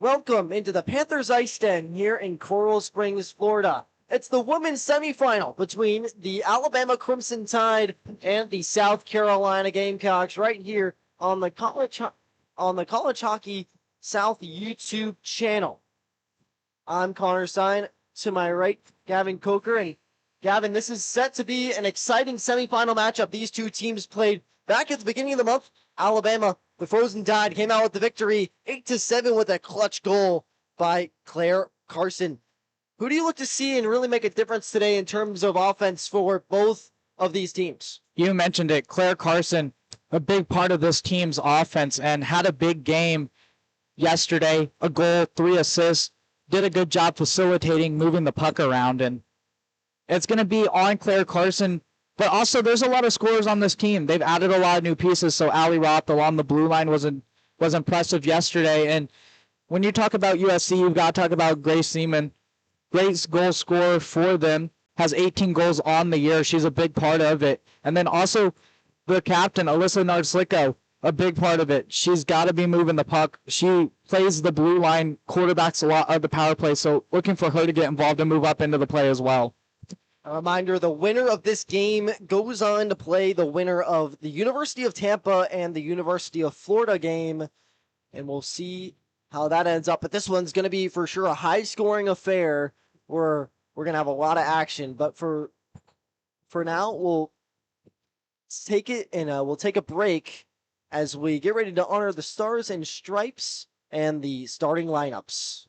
Welcome into the Panthers IceDen here in Coral Springs, Florida. It's the women's semifinal between the Alabama Crimson Tide and the South Carolina Gamecocks right here on the College Hockey South YouTube channel. I'm Connor Stein. To my right, Gavin Coker. And Gavin, this is set to be an exciting semifinal matchup. These two teams played back at the beginning of the month. Alabama, the Frozen Tide, came out with the victory 8-7 with a clutch goal by Claire Carson. Who do you look to see and really make a difference today in terms of offense for both of these teams? You mentioned it, Claire Carson, a big part of this team's offense, and had a big game yesterday, a goal, 3 assists, did a good job facilitating, moving the puck around, and it's going to be on Claire Carson. But also, there's a lot of scorers on this team. They've added a lot of new pieces. So Allie Roth along the blue line was impressive yesterday. And when you talk about USC, you've got to talk about Grace Seaman. Great goal scorer for them. Has 18 goals on the year. She's a big part of it. And then also the captain, Alyssa Nardslicko, a big part of it. She's got to be moving the puck. She plays the blue line, quarterbacks a lot of the power play. So looking for her to get involved and move up into the play as well. A reminder, the winner of this game goes on to play the winner of the University of Tampa and the University of Florida game, and we'll see how that ends up. But this one's going to be for sure a high-scoring affair where we're going to have a lot of action. But for now, we'll take it and we'll take a break as we get ready to honor the Stars and Stripes and the starting lineups.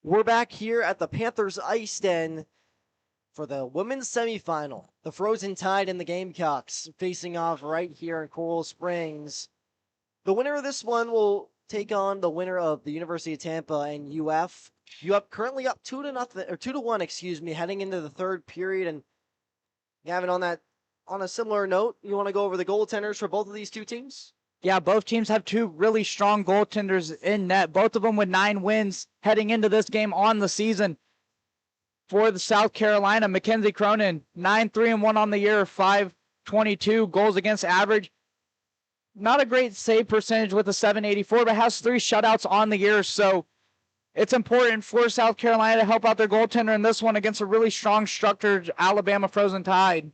We're back here at the Panthers IceDen for the women's semifinal. The Frozen Tide and the Gamecocks facing off right here in Coral Springs. The winner of this one will take on the winner of the University of Tampa and UF. UF currently up 2-1, heading into the third period. And Gavin, on a similar note, you want to go over the goaltenders for both of these two teams? Yeah, both teams have two really strong goaltenders in net, both of them with 9 wins heading into this game on the season. For the South Carolina, Mackenzie Cronin, 9-3-1 on the year, 5 22 goals against average. Not a great save percentage with a 784, but has 3 shutouts on the year. So it's important for South Carolina to help out their goaltender in this one against a really strong structured Alabama Frozen Tide.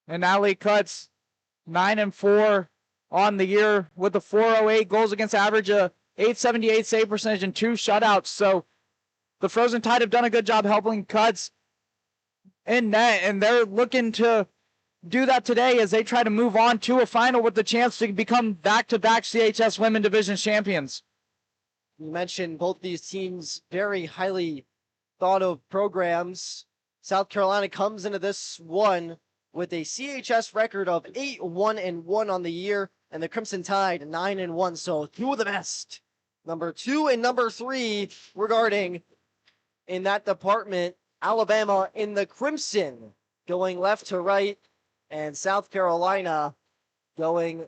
And Allie Cuts 9-4 on the year with a 408 goals against average, a 878 save percentage, and 2 shutouts. So the Frozen Tide have done a good job helping Cuts in net, and they're looking to do that today as they try to move on to a final with the chance to become back-to-back CHS Women Division champions. You mentioned both these teams very highly thought of programs. South Carolina comes into this one with a CHS record of 8-1-1 on the year, and the Crimson Tide 9-1. So 2 of the best. Number 2 and number 3 regarding in that department. Alabama in the Crimson going left to right, and South Carolina going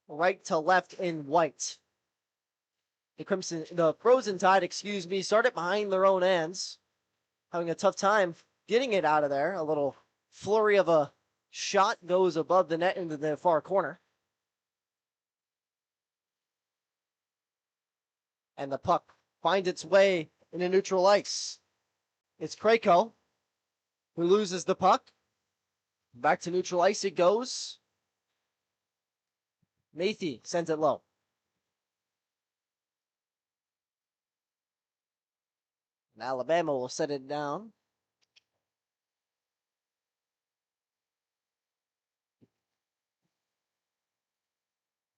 right to left in white. The Frozen Tide, started behind their own ends, having a tough time getting it out of there. A little flurry of a shot goes above the net into the far corner. And the puck finds its way into neutral ice. It's Krako who loses the puck. Back to neutral ice it goes. Mathy sends it low. And Alabama will set it down.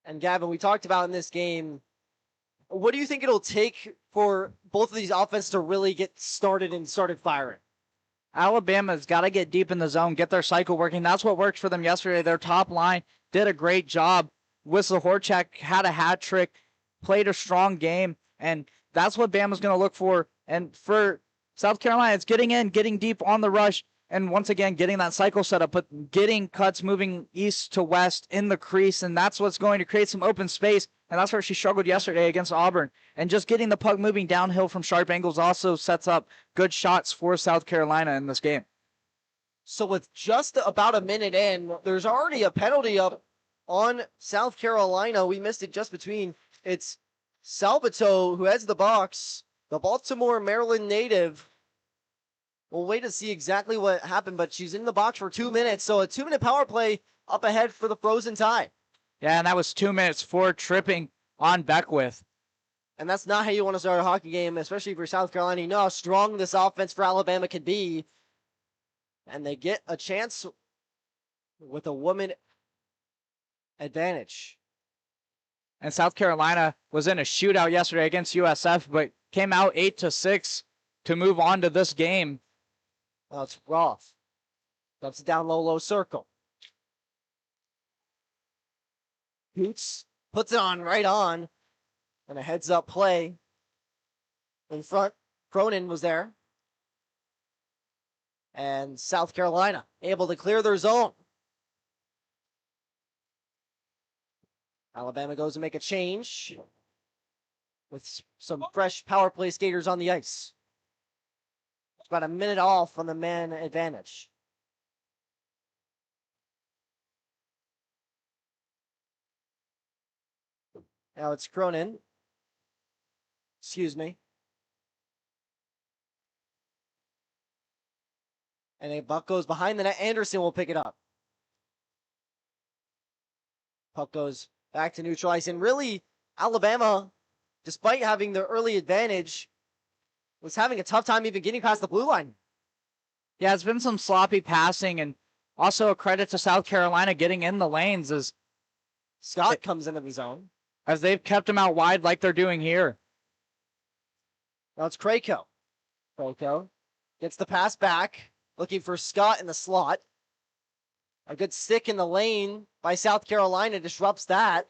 And Gavin, we talked about in this game, what do you think it'll take for both of these offenses to really get started and started firing? Alabama's got to get deep in the zone, get their cycle working. That's what worked for them yesterday. Their top line did a great job. Whistle Horchak had a hat trick, played a strong game, and that's what Bama's going to look for. And for South Carolina, it's getting in, getting deep on the rush, and once again, getting that cycle set up, but getting Cuts moving east to west in the crease, and that's what's going to create some open space. And that's where she struggled yesterday against Auburn. And just getting the puck moving downhill from sharp angles also sets up good shots for South Carolina in this game. So with just about a minute in, there's already a penalty up on South Carolina. We missed it just between. It's Salvato who heads the box. The Baltimore, Maryland native. We'll wait to see exactly what happened, but she's in the box for 2 minutes. So a 2-minute power play up ahead for the Frozen Tide. Yeah, and that was 2 minutes for tripping on Beckwith. And that's not how you want to start a hockey game, especially for South Carolina. You know how strong this offense for Alabama can be. And they get a chance with a woman advantage. And South Carolina was in a shootout yesterday against USF, but came out 8-6 to move on to this game. Oh, it's rough. Dumps it down low, low circle. Hoots puts it on right on. And a heads-up play. In front, Cronin was there. And South Carolina able to clear their zone. Alabama goes to make a change with some fresh power play skaters on the ice. It's about a minute off on the man advantage. Now it's Cronin. Excuse me. And a buck goes behind the net. Anderson will pick it up. Puck goes back to neutral ice. And really, Alabama, despite having the early advantage, was having a tough time even getting past the blue line. Yeah, it's been some sloppy passing, and also a credit to South Carolina getting in the lanes as Scott comes into the zone. As they've kept him out wide like they're doing here. Now it's Krako. Krako gets the pass back, looking for Scott in the slot. A good stick in the lane by South Carolina disrupts that,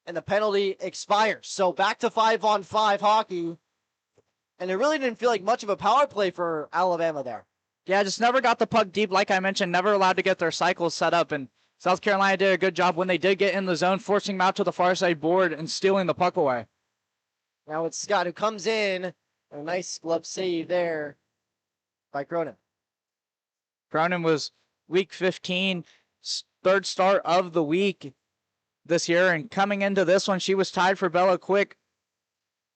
and the penalty expires. So back to 5-on-5 hockey, and it really didn't feel like much of a power play for Alabama there. Yeah, just never got the puck deep, like I mentioned, never allowed to get their cycles set up, and South Carolina did a good job when they did get in the zone, forcing them out to the far side board and stealing the puck away. Now it's Scott who comes in. A nice glove save there by Cronin. Cronin was Week 15, third start of the week this year. And coming into this one, she was tied for Bella Quick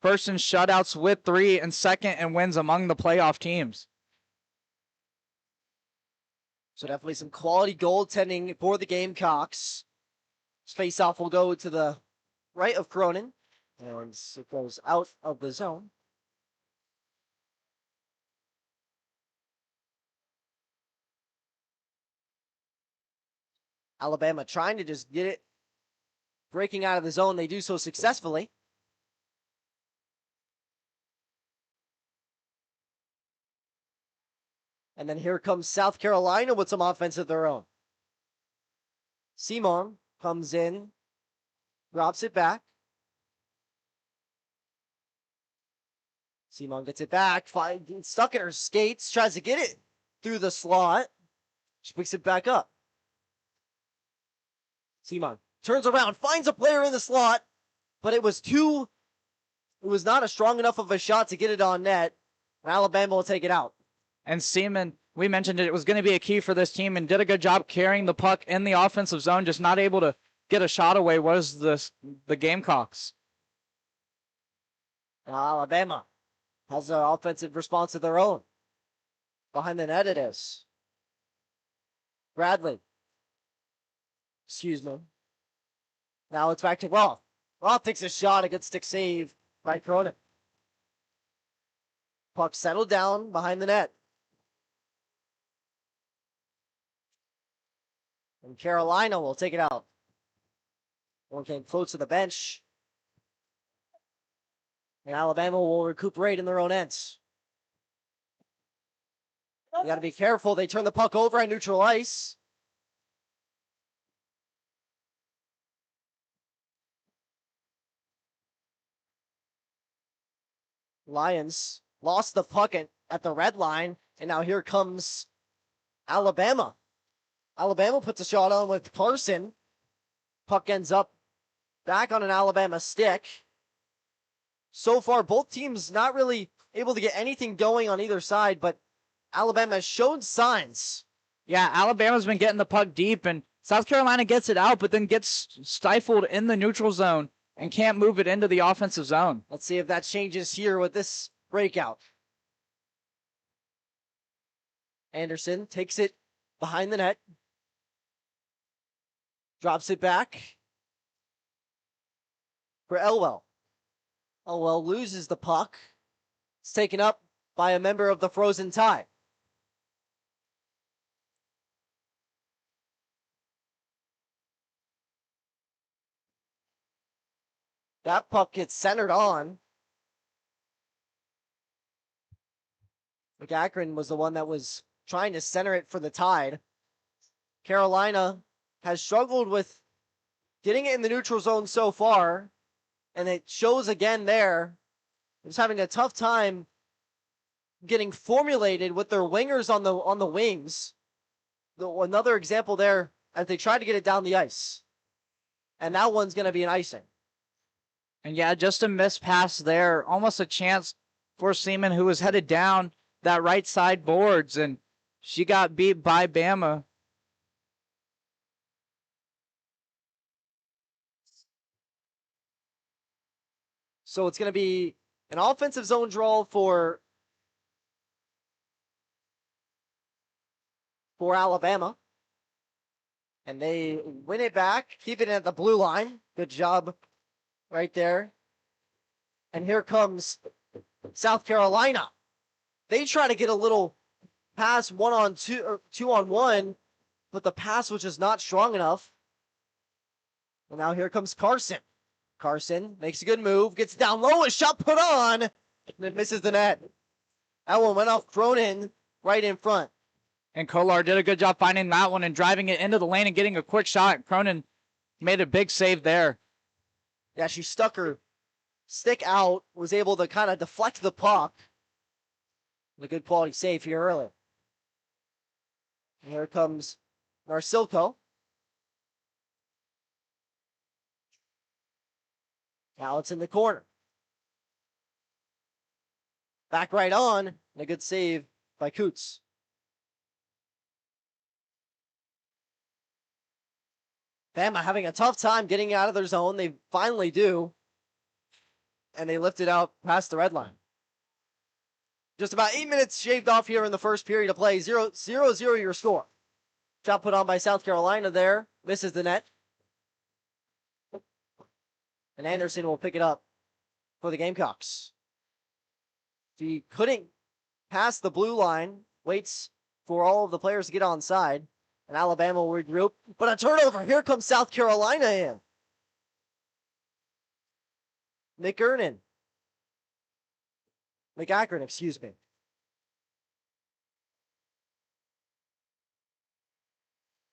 first in shutouts with 3 and second in wins among the playoff teams. So definitely some quality goaltending for the Gamecocks. Face-off will go to the right of Cronin, and it goes out of the zone. Alabama trying to just get it, breaking out of the zone. They do so successfully. And then here comes South Carolina with some offense of their own. Simon comes in, drops it back. Simon gets it back, stuck in her skates, tries to get it through the slot. She picks it back up. Simon turns around, finds a player in the slot, but it was not a strong enough of a shot to get it on net. And Alabama will take it out. And Seaman, we mentioned it was going to be a key for this team and did a good job carrying the puck in the offensive zone, just not able to get a shot away was the Gamecocks. Alabama has an offensive response of their own. Behind the net it is. Bradley. Excuse me. Now it's back to Roth. Roth takes a shot, a good stick save by Cronin. Puck settled down behind the net. And Carolina will take it out. One came close to the bench. And Alabama will recuperate in their own ends. You got to be careful. They turn the puck over on neutral ice. Lions lost the puck at the red line, and now here comes Alabama. Alabama puts a shot on with Carson. Puck ends up back on an Alabama stick. So far, both teams not really able to get anything going on either side, but Alabama has shown signs. Yeah, Alabama's been getting the puck deep, and South Carolina gets it out, but then gets stifled in the neutral zone and can't move it into the offensive zone. Let's see if that changes here with this breakout. Anderson takes it behind the net. Drops it back for Elwell. Elwell loses the puck. It's taken up by a member of the Frozen Tide. That puck gets centered on. McAkron was the one that was trying to center it for the Tide. Carolina has struggled with getting it in the neutral zone so far, and it shows again there. It's having a tough time getting formulated with their wingers on the wings. Another example there as they try to get it down the ice. And that one's going to be an icing. And yeah, just a missed pass there. Almost a chance for Seaman, who was headed down that right side boards, and she got beat by Bama. So it's going to be an offensive zone draw for Alabama. And they win it back, keep it at the blue line. Good job right there. And here comes South Carolina. They try to get a little pass 1-on-2 or 2-on-1, but the pass was just not strong enough. And now here comes Carson. Carson makes a good move, gets down low, a shot put on, and it misses the net. That one went off Cronin right in front. And Kolar did a good job finding that one and driving it into the lane and getting a quick shot. Cronin made a big save there. Yeah, she stuck her stick out, was able to kind of deflect the puck. A good quality save here early. And here comes Narsilko. Now it's in the corner. Back right on, and a good save by Coots. Bama having a tough time getting out of their zone. They finally do. And they lift it out past the red line. Just about 8 minutes shaved off here in the first period of play. 0-0 your score. Shot put on by South Carolina there. Misses the net. And Anderson will pick it up for the Gamecocks. He couldn't pass the blue line. Waits for all of the players to get onside. And Alabama will regroup. But a turnover. Here comes South Carolina in. McAkron, excuse me.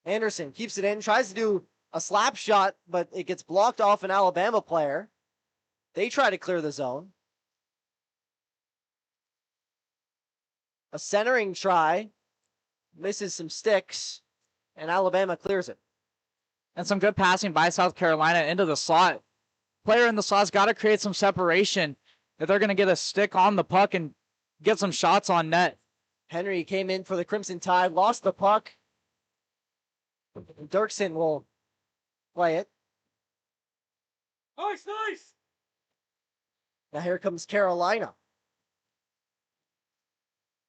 Anderson keeps it in, tries to do a slap shot, but it gets blocked off an Alabama player. They try to clear the zone. A centering try, misses some sticks, and Alabama clears it. And some good passing by South Carolina into the slot. Player in the slot's got to create some separation if they're going to get a stick on the puck and get some shots on net. Henry came in for the Crimson Tide, lost the puck. Dirksen will play it. Nice. Now here comes Carolina.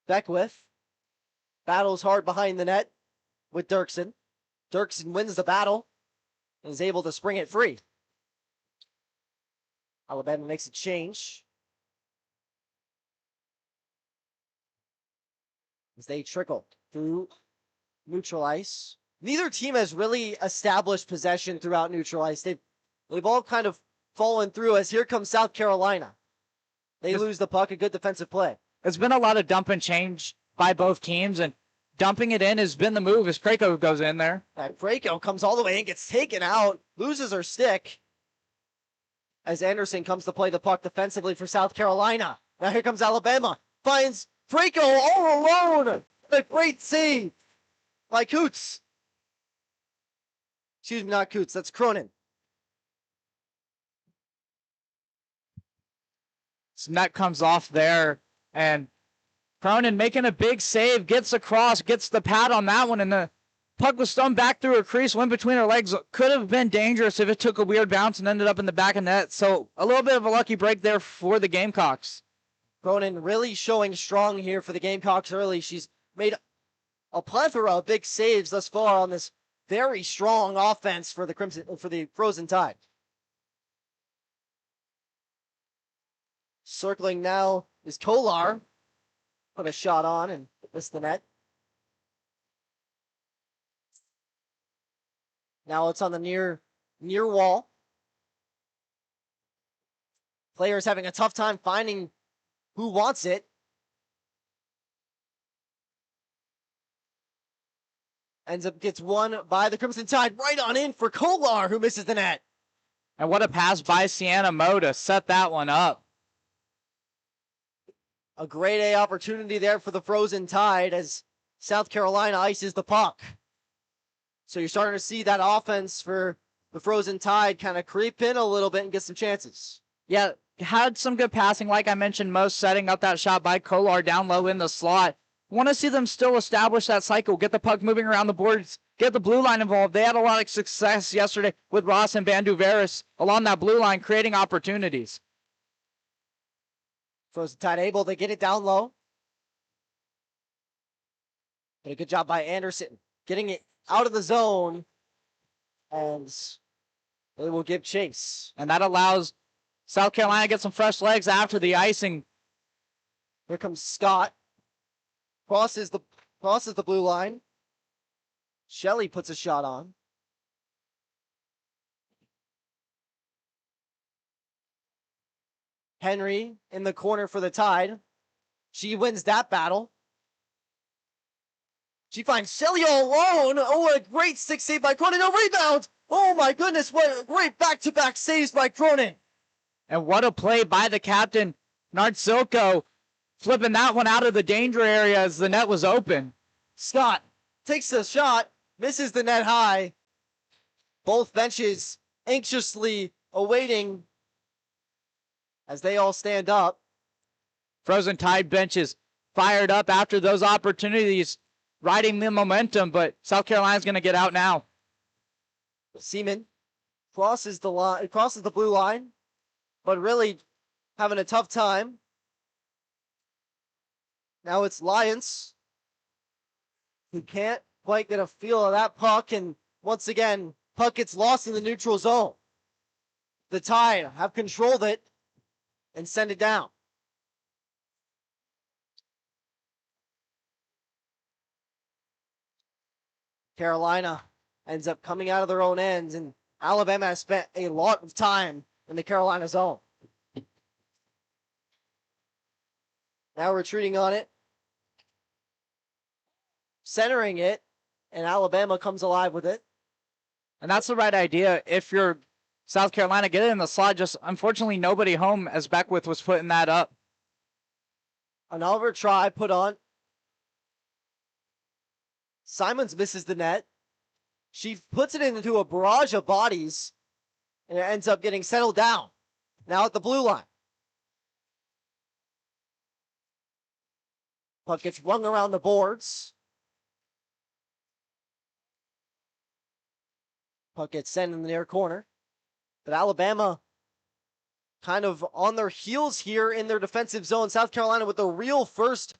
Beckwith battles hard behind the net with Dirksen. Dirksen wins the battle and is able to spring it free. Alabama makes a change as they trickle through neutral ice. Neither team has really established possession throughout neutral ice. They've all kind of fallen through as here comes South Carolina. They lose the puck, a good defensive play. It's been a lot of dump and change by both teams, and dumping it in has been the move as Prako goes in there. And Prako comes all the way and gets taken out, loses her stick. As Anderson comes to play the puck defensively for South Carolina. Now here comes Alabama. Finds Prako all alone. A great save by Coots. Excuse me, not Coots. That's Cronin. Some net comes off there, and Cronin making a big save, gets across, gets the pad on that one, and the puck was thrown back through her crease, went between her legs. Could have been dangerous if it took a weird bounce and ended up in the back of net. So a little bit of a lucky break there for the Gamecocks. Cronin really showing strong here for the Gamecocks early. She's made a plethora of big saves thus far on this very strong offense for the Frozen Tide. Circling now is Kolar. Put a shot on and missed the net. Now it's on the near wall. Players having a tough time finding who wants it. Gets won by the Crimson Tide right on in for Kolar, who misses the net. And what a pass by Sienna Moe to set that one up. A grade A opportunity there for the Frozen Tide as South Carolina ices the puck. So you're starting to see that offense for the Frozen Tide kind of creep in a little bit and get some chances. Yeah, had some good passing, like I mentioned, most setting up that shot by Kolar down low in the slot. Want to see them still establish that cycle, get the puck moving around the boards, get the blue line involved. They had a lot of success yesterday with Ross and Banduveris along that blue line, creating opportunities. Frozen Tide able to get it down low. Did a good job by Anderson getting it out of the zone, and they will give chase. And that allows South Carolina to get some fresh legs after the icing. Here comes Scott. Crosses the blue line. Shelley puts a shot on. Henry in the corner for the Tide. She wins that battle. She finds Shelley all alone. Oh, a great stick save by Cronin. No rebound. Oh my goodness, what a great back-to-back saves by Cronin. And what a play by the captain, Nardsilko, flipping that one out of the danger area as the net was open. Scott takes the shot, misses the net high. Both benches anxiously awaiting as they all stand up. Frozen Tide benches fired up after those opportunities, riding the momentum, but South Carolina's going to get out now. Seaman crosses the blue line, but really having a tough time. Now it's Lyons who can't quite get a feel of that puck, and once again, puck gets lost in the neutral zone. The Tide have controlled it and send it down. Carolina ends up coming out of their own ends, and Alabama has spent a lot of time in the Carolina zone. Now retreating on it, centering it, and Alabama comes alive with it. And that's the right idea. If you're South Carolina, get it in the slot. Just unfortunately, nobody home as Beckwith was putting that up. Another try put on. Simons misses the net. She puts it into a barrage of bodies, and it ends up getting settled down. Now at the blue line. Puck gets rung around the boards. Puck gets sent in the near corner. But Alabama kind of on their heels here in their defensive zone. South Carolina with the real first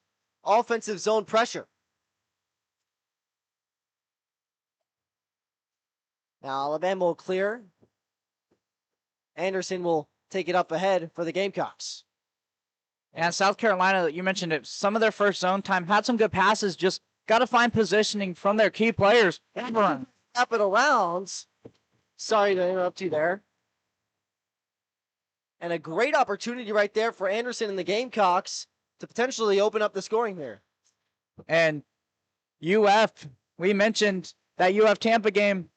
offensive zone pressure. Now Alabama will clear. Anderson will take it up ahead for the Gamecocks. And South Carolina, you mentioned it, some of their first zone time had some good passes, just got to find positioning from their key players. Wrap it around. Sorry to interrupt you there. And a great opportunity right there for Anderson and the Gamecocks to potentially open up the scoring here. And UF, we mentioned that UF Tampa game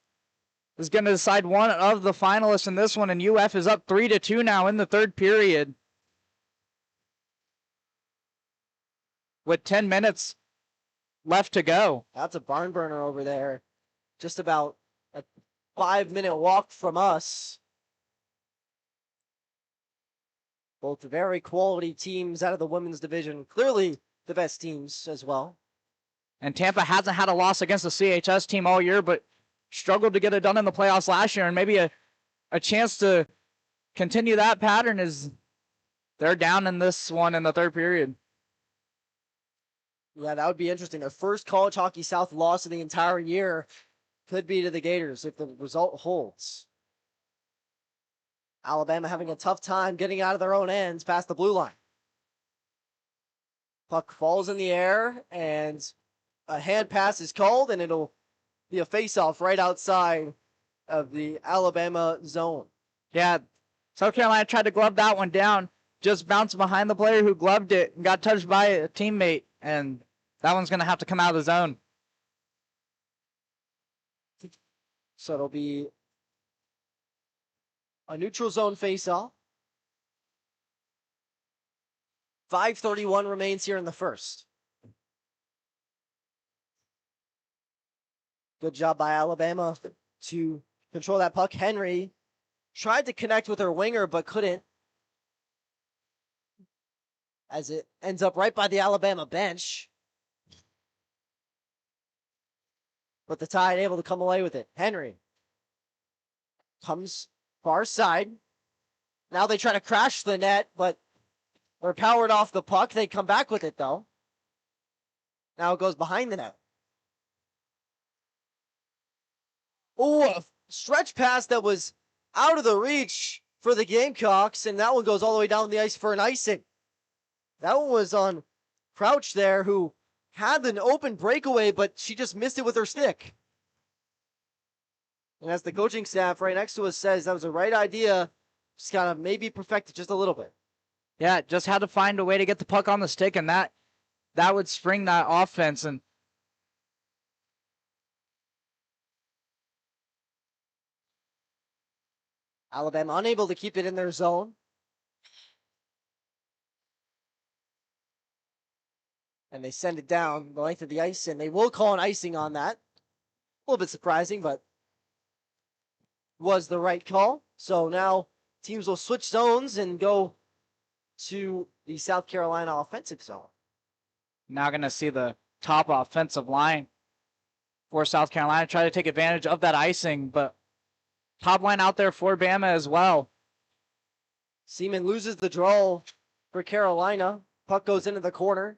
is going to decide one of the finalists in this one, and UF is up 3-2 now in the third period. With 10 minutes left to go. That's a barn burner over there. Just about a 5-minute walk from us. Both very quality teams out of the women's division. Clearly the best teams as well. And Tampa hasn't had a loss against the CHS team all year, but struggled to get it done in the playoffs last year. And maybe a chance to continue that pattern is they're down in this one in the third period. Yeah, that would be interesting. Their first College Hockey South loss of the entire year could be to the Gators if the result holds. Alabama having a tough time getting out of their own ends past the blue line. Puck falls in the air, and a hand pass is called, and it'll be a face-off right outside of the Alabama zone. Yeah, South Carolina tried to glove that one down, just bounced behind the player who gloved it and got touched by a teammate, and that one's going to have to come out of the zone. So it'll be a neutral zone face-off. 5:31 remains here in the first. Good job by Alabama to control that puck. Henry tried to connect with her winger, but couldn't. As it ends up right by the Alabama bench. But the Tide able to come away with it. Henry comes far side. Now they try to crash the net, but they're powered off the puck. They come back with it, though. Now it goes behind the net. Oh, a stretch pass that was out of the reach for the Gamecocks, and that one goes all the way down the ice for an icing. That one was on Crouch there, who had an open breakaway, but she just missed it with her stick. And as the coaching staff right next to us says, that was the right idea. Just kind of maybe perfect it just a little bit. Yeah, just had to find a way to get the puck on the stick, and that would spring that offense. And Alabama unable to keep it in their zone. And they send it down the length of the ice, and they will call an icing on that. A little bit surprising, but was the right call. So now teams will switch zones and go to the South Carolina offensive zone. now going to see the top offensive line for South Carolina try to take advantage of that icing, but Top line out there for Bama as well. Seaman loses the draw for Carolina. Puck goes into the corner.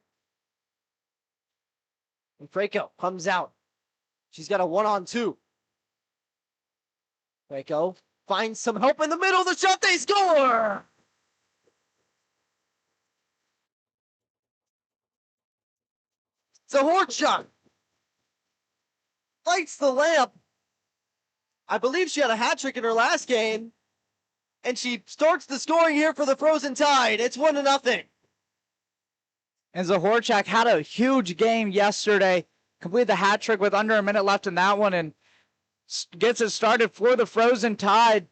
And Franco comes out. She's got a 1-on-2. Franco finds some help in the middle of the shot. They score! Zahorchuk lights the lamp. I believe she had a hat trick in her last game. And she starts the scoring here for the Frozen Tide. It's 1-0. And Zahorchuk had a huge game yesterday. Completed the hat trick with under a minute left in that one and gets it started for the Frozen Tide.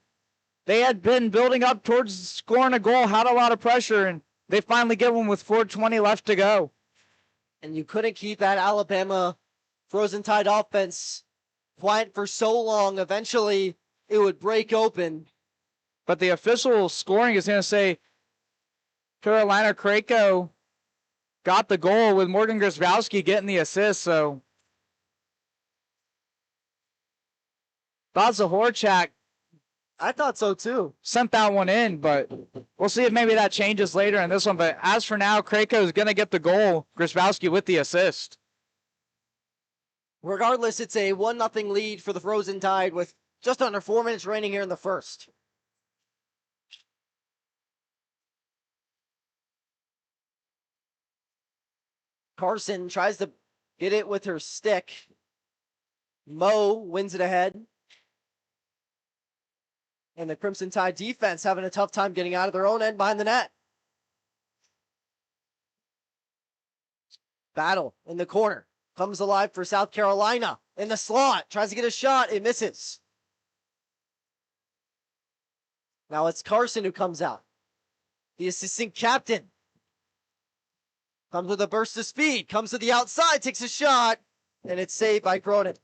They had been building up towards scoring a goal, had a lot of pressure, and they finally get one with 4:20 left to go. And you couldn't keep that Alabama Frozen Tide offense quiet for so long. Eventually, it would break open. But the official scoring is going to say Carolina Krakow got the goal with Morgan Grzybowski getting the assist. So thought Zahorchuk I thought so too. Sent that one in, but we'll see if maybe that changes later in this one. But as for now, Krakow is going to get the goal. Grzybowski with the assist. Regardless, it's a 1-0 lead for the Frozen Tide with just under 4 minutes remaining here in the first. Carson tries to get it with her stick. Mo wins it ahead. And the Crimson Tide defense having a tough time getting out of their own end behind the net. Battle in the corner. Comes alive for South Carolina. In the slot. Tries to get a shot. It misses. Now it's Carson who comes out. The assistant captain. Comes with a burst of speed. Comes to the outside. Takes a shot. And it's saved by Cronin.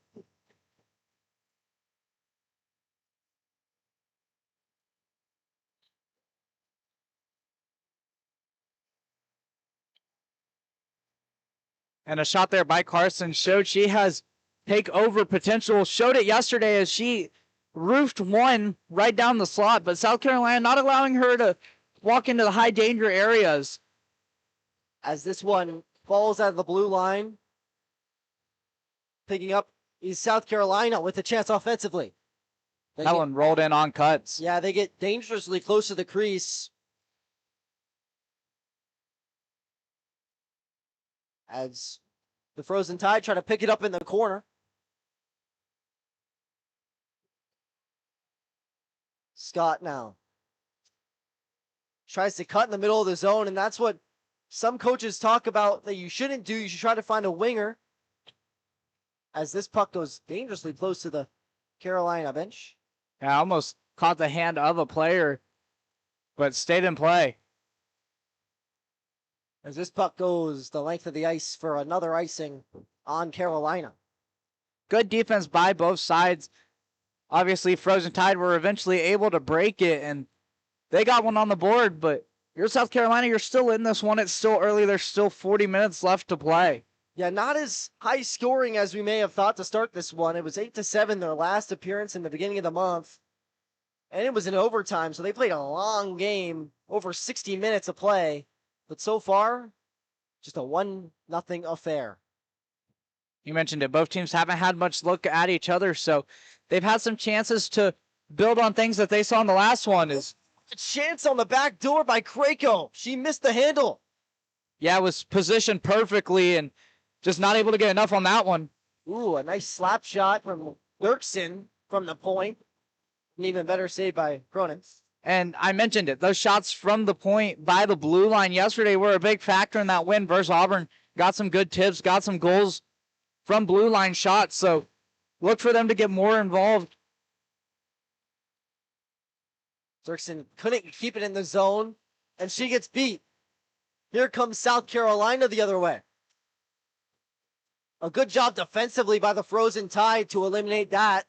And a shot there by Carson showed she has take-over potential. Showed it yesterday as she roofed one right down the slot. But South Carolina not allowing her to walk into the high danger areas. As this one falls out of the blue line. Picking up is South Carolina with a chance offensively. That one rolled in on cuts. Yeah, they get dangerously close to the crease. As the Frozen Tide try to pick it up in the corner. Scott now tries to cut in the middle of the zone, and that's what some coaches talk about that you shouldn't do. You should try to find a winger. As this puck goes dangerously close to the Carolina bench. Yeah, almost caught the hand of a player, but stayed in play. As this puck goes the length of the ice for another icing on Carolina. Good defense by both sides. Obviously, Frozen Tide were eventually able to break it, and they got one on the board, but you're South Carolina, you're still in this one. It's still early. There's still 40 minutes left to play. Yeah, not as high scoring as we may have thought to start this one. It was 8-7, their last appearance in the beginning of the month. And it was in overtime, so they played a long game, over 60 minutes of play. But so far, just a 1-0 affair. You mentioned it. Both teams haven't had much look at each other, so they've had some chances to build on things that they saw in the last one. A chance on the back door by Krakow. She missed the handle. Yeah, it was positioned perfectly and just not able to get enough on that one. Ooh, a nice slap shot from Dirksen from the point. An even better save by Cronin. And I mentioned it. Those shots from the point by the blue line yesterday were a big factor in that win versus Auburn. Got some good tips, got some goals from blue line shots. So look for them to get more involved. Dirksen couldn't keep it in the zone, and she gets beat. Here comes South Carolina the other way. A good job defensively by the Frozen Tide to eliminate that.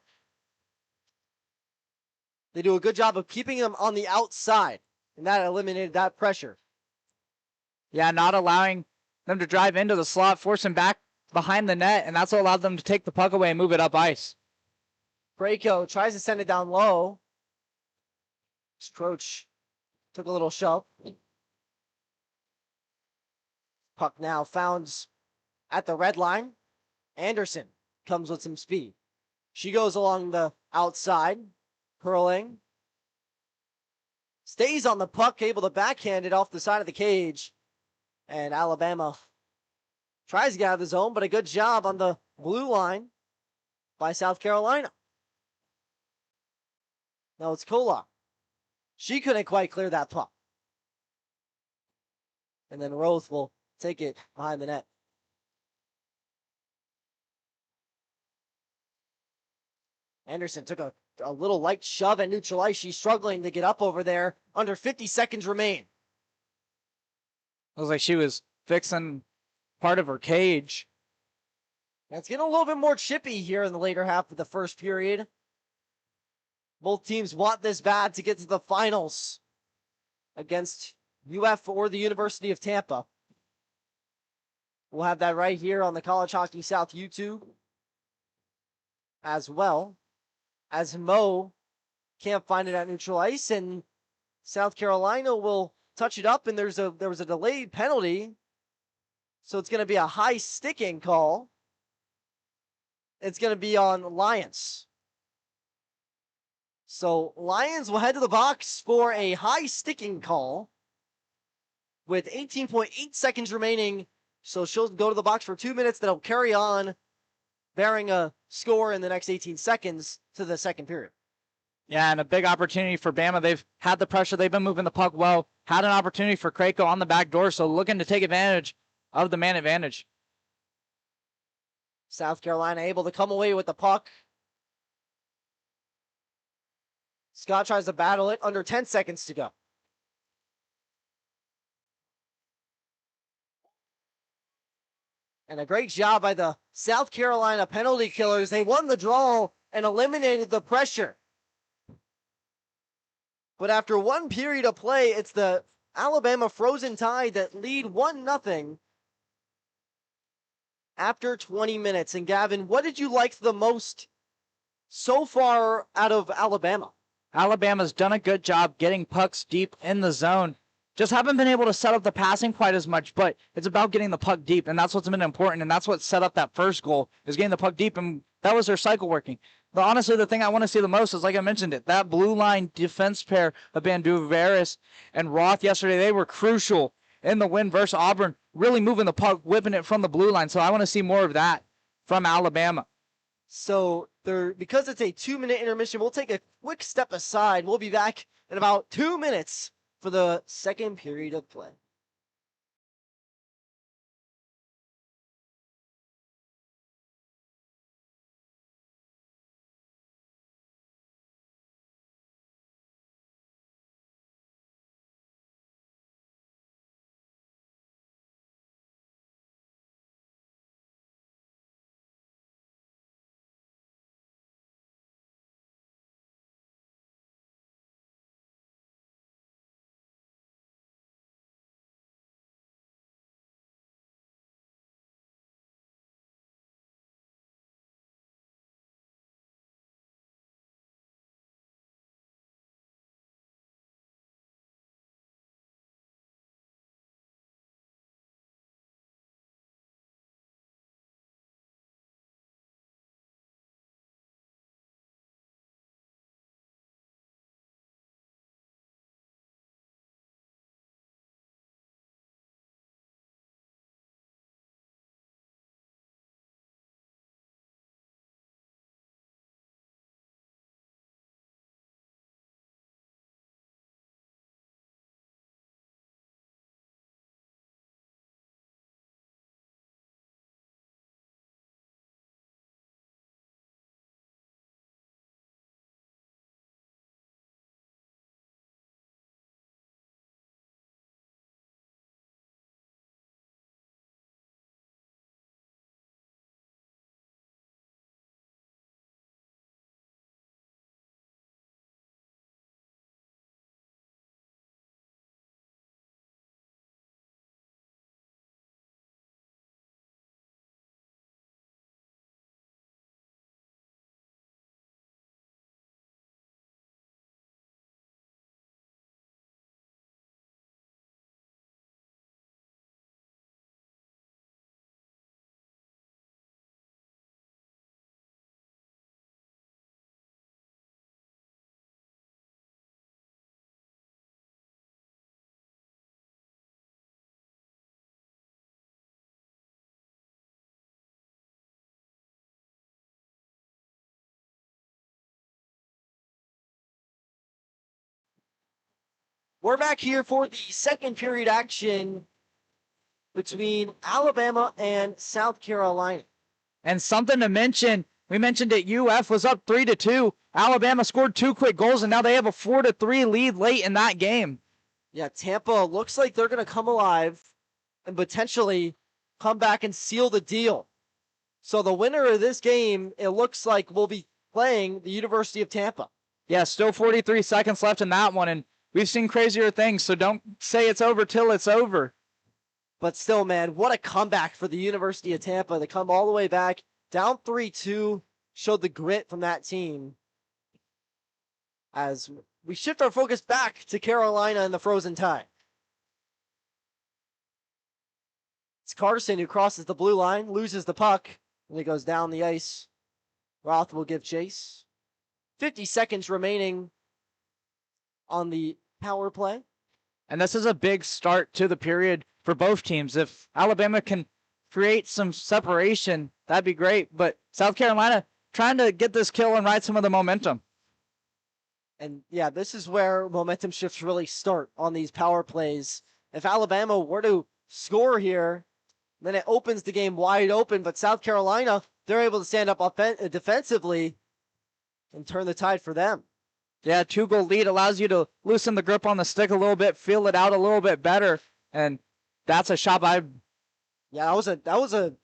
They do a good job of keeping them on the outside, and that eliminated that pressure. Yeah, not allowing them to drive into the slot, force them back behind the net, and that's what allowed them to take the puck away and move it up ice. Braco tries to send it down low. Scroach took a little shove. Puck now found at the red line. Anderson comes with some speed. She goes along the outside, curling. Stays on the puck, able to backhand it off the side of the cage. And Alabama tries to get out of the zone, but a good job on the blue line by South Carolina. Now it's Kolar. She couldn't quite clear that puck. And then Roth will take it behind the net. Anderson took a little light shove at neutral ice. She's struggling to get up over there. Under 50 seconds remain. It was like she was fixing part of her cage. It's getting a little bit more chippy here in the later half of the first period. Both teams want this bad to get to the finals against UF or the University of Tampa. We'll have that right here on the College Hockey South YouTube, as well as Mo can't find it at neutral ice, and South Carolina will touch it up, and there was a delayed penalty, so it's going to be a high sticking call. It's going to be on Lions. So Lions will head to the box for a high sticking call with 18.8 seconds remaining. So she'll go to the box for 2 minutes. That'll carry on, bearing a score in the next 18 seconds to the second period. Yeah, and a big opportunity for Bama. They've had the pressure. They've been moving the puck well. Had an opportunity for Krakow on the back door, so looking to take advantage of the man advantage. South Carolina able to come away with the puck. Scott tries to battle it. Under 10 seconds to go. And a great job by the South Carolina penalty killers. They won the draw and eliminated the pressure. But after one period of play, it's the Alabama Frozen Tide that lead 1-0 after 20 minutes. And Gavin, what did you like the most so far out of Alabama? Alabama's done a good job getting pucks deep in the zone. Just haven't been able to set up the passing quite as much, but it's about getting the puck deep, and that's what's been important, and that's what set up that first goal, is getting the puck deep, and that was their cycle working. But honestly, the thing I want to see the most is, like I mentioned it, that blue line defense pair of Banduveris and Roth yesterday, they were crucial in the win versus Auburn, really moving the puck, whipping it from the blue line, so I want to see more of that from Alabama. So because it's a 2-minute intermission, we'll take a quick step aside. We'll be back in about 2 minutes for the second period of play. We're back here for the second period action between Alabama and South Carolina. And something to mention, we mentioned that UF was up 3-2. Alabama scored 2 quick goals, and now they have a 4-3 lead late in that game. Yeah, Tampa looks like they're going to come alive and potentially come back and seal the deal. So the winner of this game, it looks like, will be playing the University of Tampa. Yeah, still 43 seconds left in that one, and we've seen crazier things, so don't say it's over till it's over. But still, man, what a comeback for the University of Tampa. They come all the way back, down 3-2, showed the grit from that team. As we shift our focus back to Carolina and the Frozen Tide. It's Carson who crosses the blue line, loses the puck, and he goes down the ice. Roth will give chase. 50 seconds remaining on the power play. And this is a big start to the period for both teams. If Alabama can create some separation, that'd be great. But South Carolina trying to get this kill and ride some of the momentum. And yeah, this is where momentum shifts really start on these power plays. If Alabama were to score here, then it opens the game wide open. But South Carolina, they're able to stand up defensively and turn the tide for them. Yeah, 2-goal lead allows you to loosen the grip on the stick a little bit, feel it out a little bit better. And that's a shot Yeah, that was a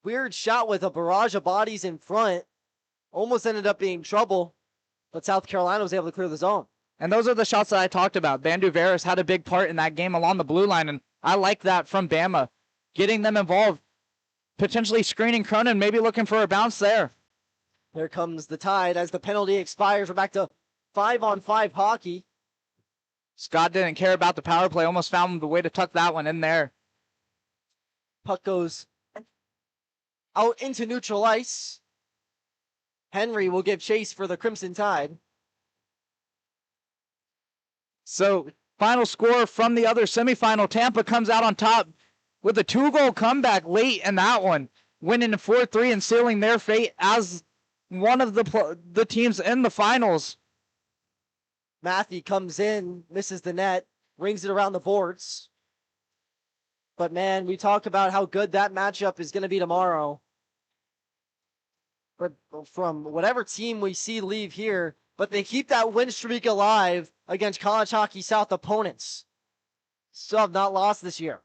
weird shot with a barrage of bodies in front. Almost ended up being trouble, but South Carolina was able to clear the zone. And those are the shots that I talked about. Bandu Veras had a big part in that game along the blue line, and I like that from Bama. Getting them involved, potentially screening Cronin, maybe looking for a bounce there. Here comes the Tide as the penalty expires. We're back to 5-on-5 hockey. Scott didn't care about the power play, almost found the way to tuck that one in there. Puck goes out into neutral ice. Henry will give chase for the Crimson Tide. So, final score from the other semifinal. Tampa comes out on top with a 2-goal comeback late in that one, winning 4-3 and sealing their fate as one of the teams in the finals. Matthew comes in, misses the net, rings it around the boards. But man, we talk about how good that matchup is going to be tomorrow. But from whatever team we see leave here, but they keep that win streak alive against College Hockey South opponents. Still have not lost this year.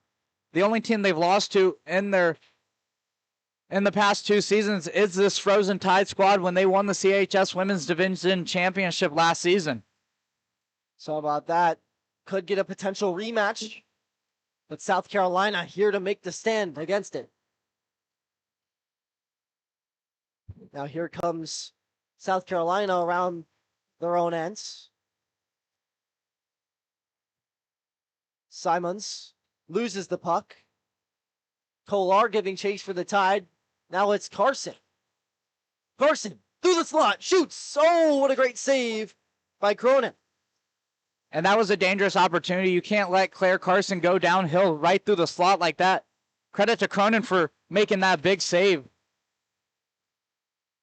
The only team they've lost to in the past 2 seasons is this Frozen Tide squad when they won the CHS Women's Division Championship last season. So about that, could get a potential rematch, but South Carolina here to make the stand against it. Now here comes South Carolina around their own ends. Simons loses the puck. Kolar giving chase for the Tide. Now it's Carson. Carson through the slot, shoots. Oh, what a great save by Cronin. And that was a dangerous opportunity. You can't let Claire Carson go downhill right through the slot like that. Credit to Cronin for making that big save.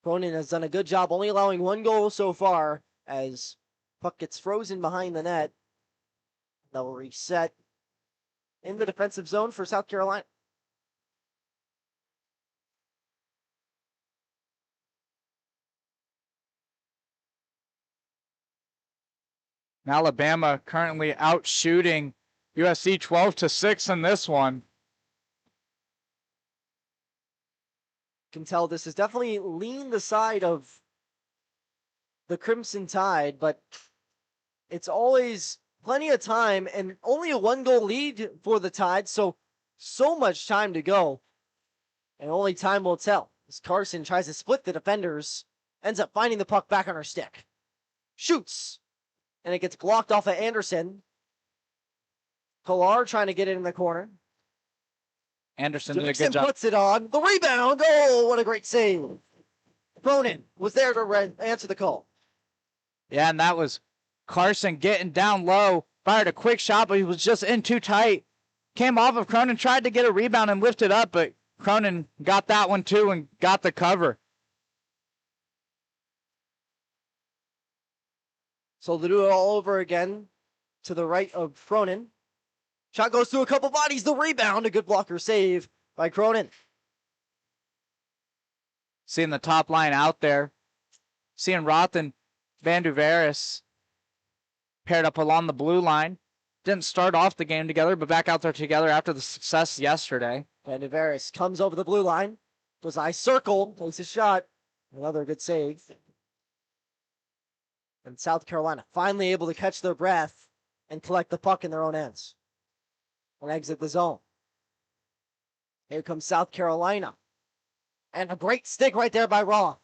Cronin has done a good job, only allowing 1 goal so far as puck gets frozen behind the net. That will reset in the defensive zone for South Carolina. Alabama currently out shooting USC 12-6 in this one. Can tell this is definitely leaned the side of the Crimson Tide, but it's always plenty of time and only a 1-goal lead for the Tide, so much time to go. And only time will tell as Carson tries to split the defenders, ends up finding the puck back on her stick. Shoots, and it gets blocked off of Anderson. Kolar trying to get it in the corner. Anderson did a good job. Puts it on. The rebound. Oh, what a great save. Cronin was there to answer the call. Yeah, and that was Carson getting down low. Fired a quick shot, but he was just in too tight. Came off of Cronin, tried to get a rebound and lift it up, but Cronin got that one too and got the cover. So to do it all over again, to the right of Cronin. Shot goes through a couple bodies. The rebound, a good blocker save by Cronin. Seeing the top line out there. Seeing Roth and Van Duveris paired up along the blue line. Didn't start off the game together, but back out there together after the success yesterday. Van Duveris comes over the blue line. Goes ice circle. Takes a shot. Another good save. And South Carolina finally able to catch their breath and collect the puck in their own ends and exit the zone. Here comes South Carolina. And a great stick right there by Roth.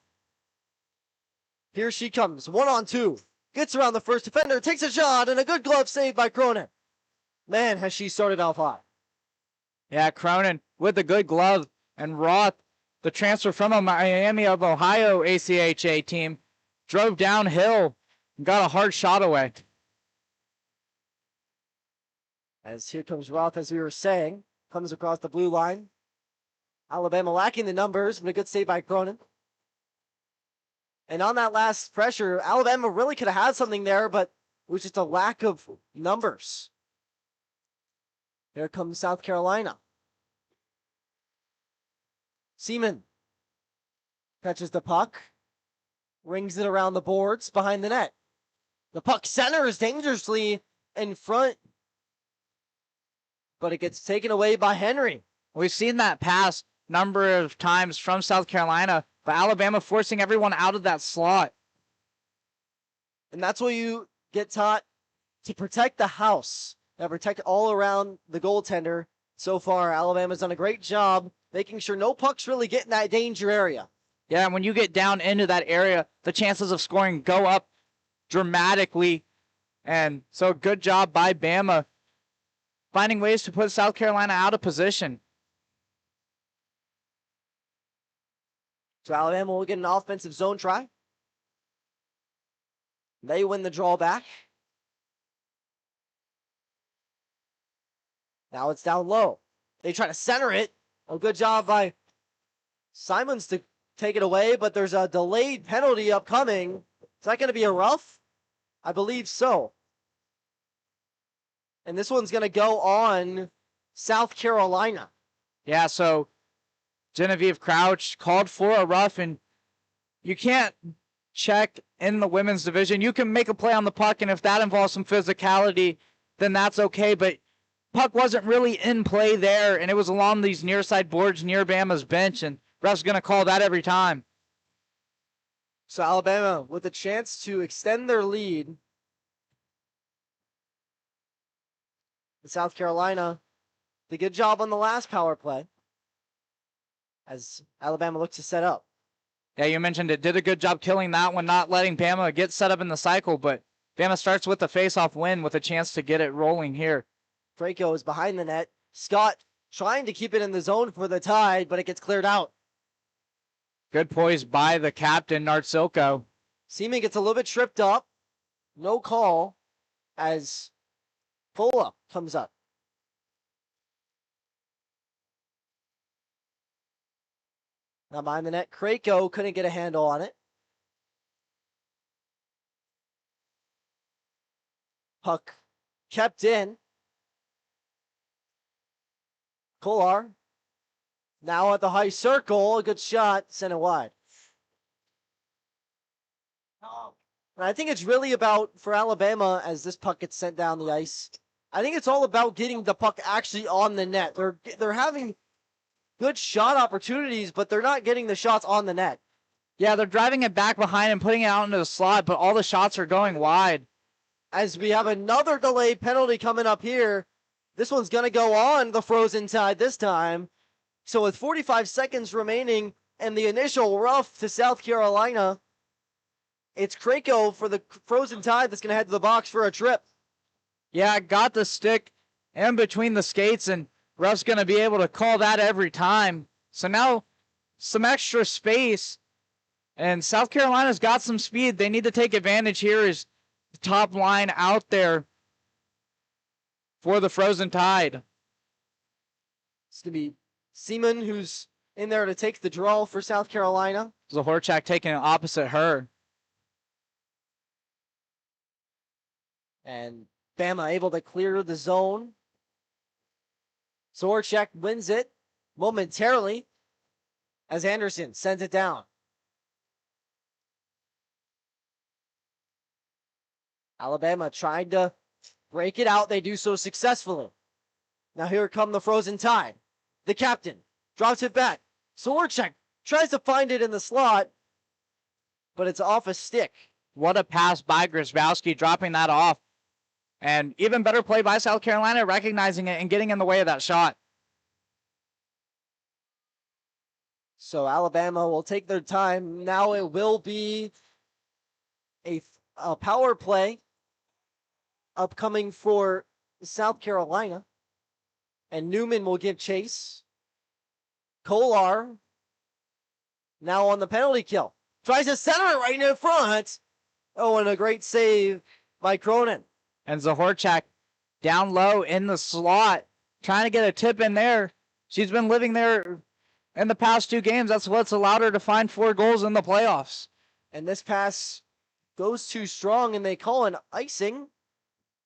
Here she comes, 1-on-2. Gets around the first defender, takes a shot, and a good glove save by Cronin. Man, has she started off hot. Yeah, Cronin with the good glove. And Roth, the transfer from a Miami of Ohio ACHA team, drove downhill and got a hard shot away. As here comes Roth, as we were saying, comes across the blue line. Alabama lacking the numbers, but a good save by Cronin. And on that last pressure, Alabama really could have had something there, but it was just a lack of numbers. Here comes South Carolina. Seaman catches the puck, rings it around the boards behind the net. The puck centers dangerously in front, but it gets taken away by Henry. We've seen that pass number of times from South Carolina, but Alabama forcing everyone out of that slot. And that's what you get taught to protect the house, and protect all around the goaltender. So far, Alabama's done a great job making sure no pucks really get in that danger area. Yeah, and when you get down into that area, the chances of scoring go up dramatically. And so good job by Bama finding ways to put South Carolina out of position. So Alabama will get an offensive zone try. They win the draw back. Now it's down low. They try to center it. A good job by Simons to take it away, but there's a delayed penalty upcoming. Is that going to be a rough? I believe so. And this one's going to go on South Carolina. Yeah, so Genevieve Crouch called for a rough, and you can't check in the women's division. You can make a play on the puck, and if that involves some physicality, then that's okay, but puck wasn't really in play there, and it was along these near side boards near Bama's bench, and ref's going to call that every time. So Alabama with a chance to extend their lead. South Carolina did a good job on the last power play as Alabama looks to set up. Yeah, you mentioned it. Did a good job killing that one, not letting Bama get set up in the cycle, but Bama starts with the face-off win with a chance to get it rolling here. Draco is behind the net. Scott trying to keep it in the zone for the Tide, but it gets cleared out. Good poise by the captain, Nartsilko. Seaman gets a little bit tripped up. No call as Fola comes up. Now behind the net, Krako couldn't get a handle on it. Puck kept in. Kolar now at the high circle. A good shot, sent it wide. And I think it's really about, for Alabama, as this puck gets sent down the ice, I think it's all about getting the puck actually on the net. They're having good shot opportunities, but they're not getting the shots on the net. Yeah, they're driving it back behind and putting it out into the slot, but all the shots are going wide. As we have another delayed penalty coming up here. This one's going to go on the Frozen Tide this time. So with 45 seconds remaining and the initial rough to South Carolina, it's Krako for the Frozen Tide that's going to head to the box for a trip. Yeah, got the stick in between the skates, and ref's going to be able to call that every time. So now some extra space, and South Carolina's got some speed. They need to take advantage here as the top line out there for the Frozen Tide. It's going to be Seaman who's in there to take the draw for South Carolina. Zahorchak taking it opposite her. And Bama able to clear the zone. Sorchek wins it momentarily as Anderson sends it down. Alabama tried to break it out. They do so successfully. Now here come the Frozen Tide. The captain drops it back. Sorchek tries to find it in the slot, but it's off a stick. What a pass by Grzybowski, dropping that off. And even better play by South Carolina, recognizing it and getting in the way of that shot. So Alabama will take their time. Now it will be a power play upcoming for South Carolina. And Newman will give chase. Kolar now on the penalty kill. Tries to center it right in front. Oh, and a great save by Cronin. And Zahorchak down low in the slot, trying to get a tip in there. She's been living there in the past 2 games. That's what's allowed her to find 4 goals in the playoffs. And this pass goes too strong, and they call an icing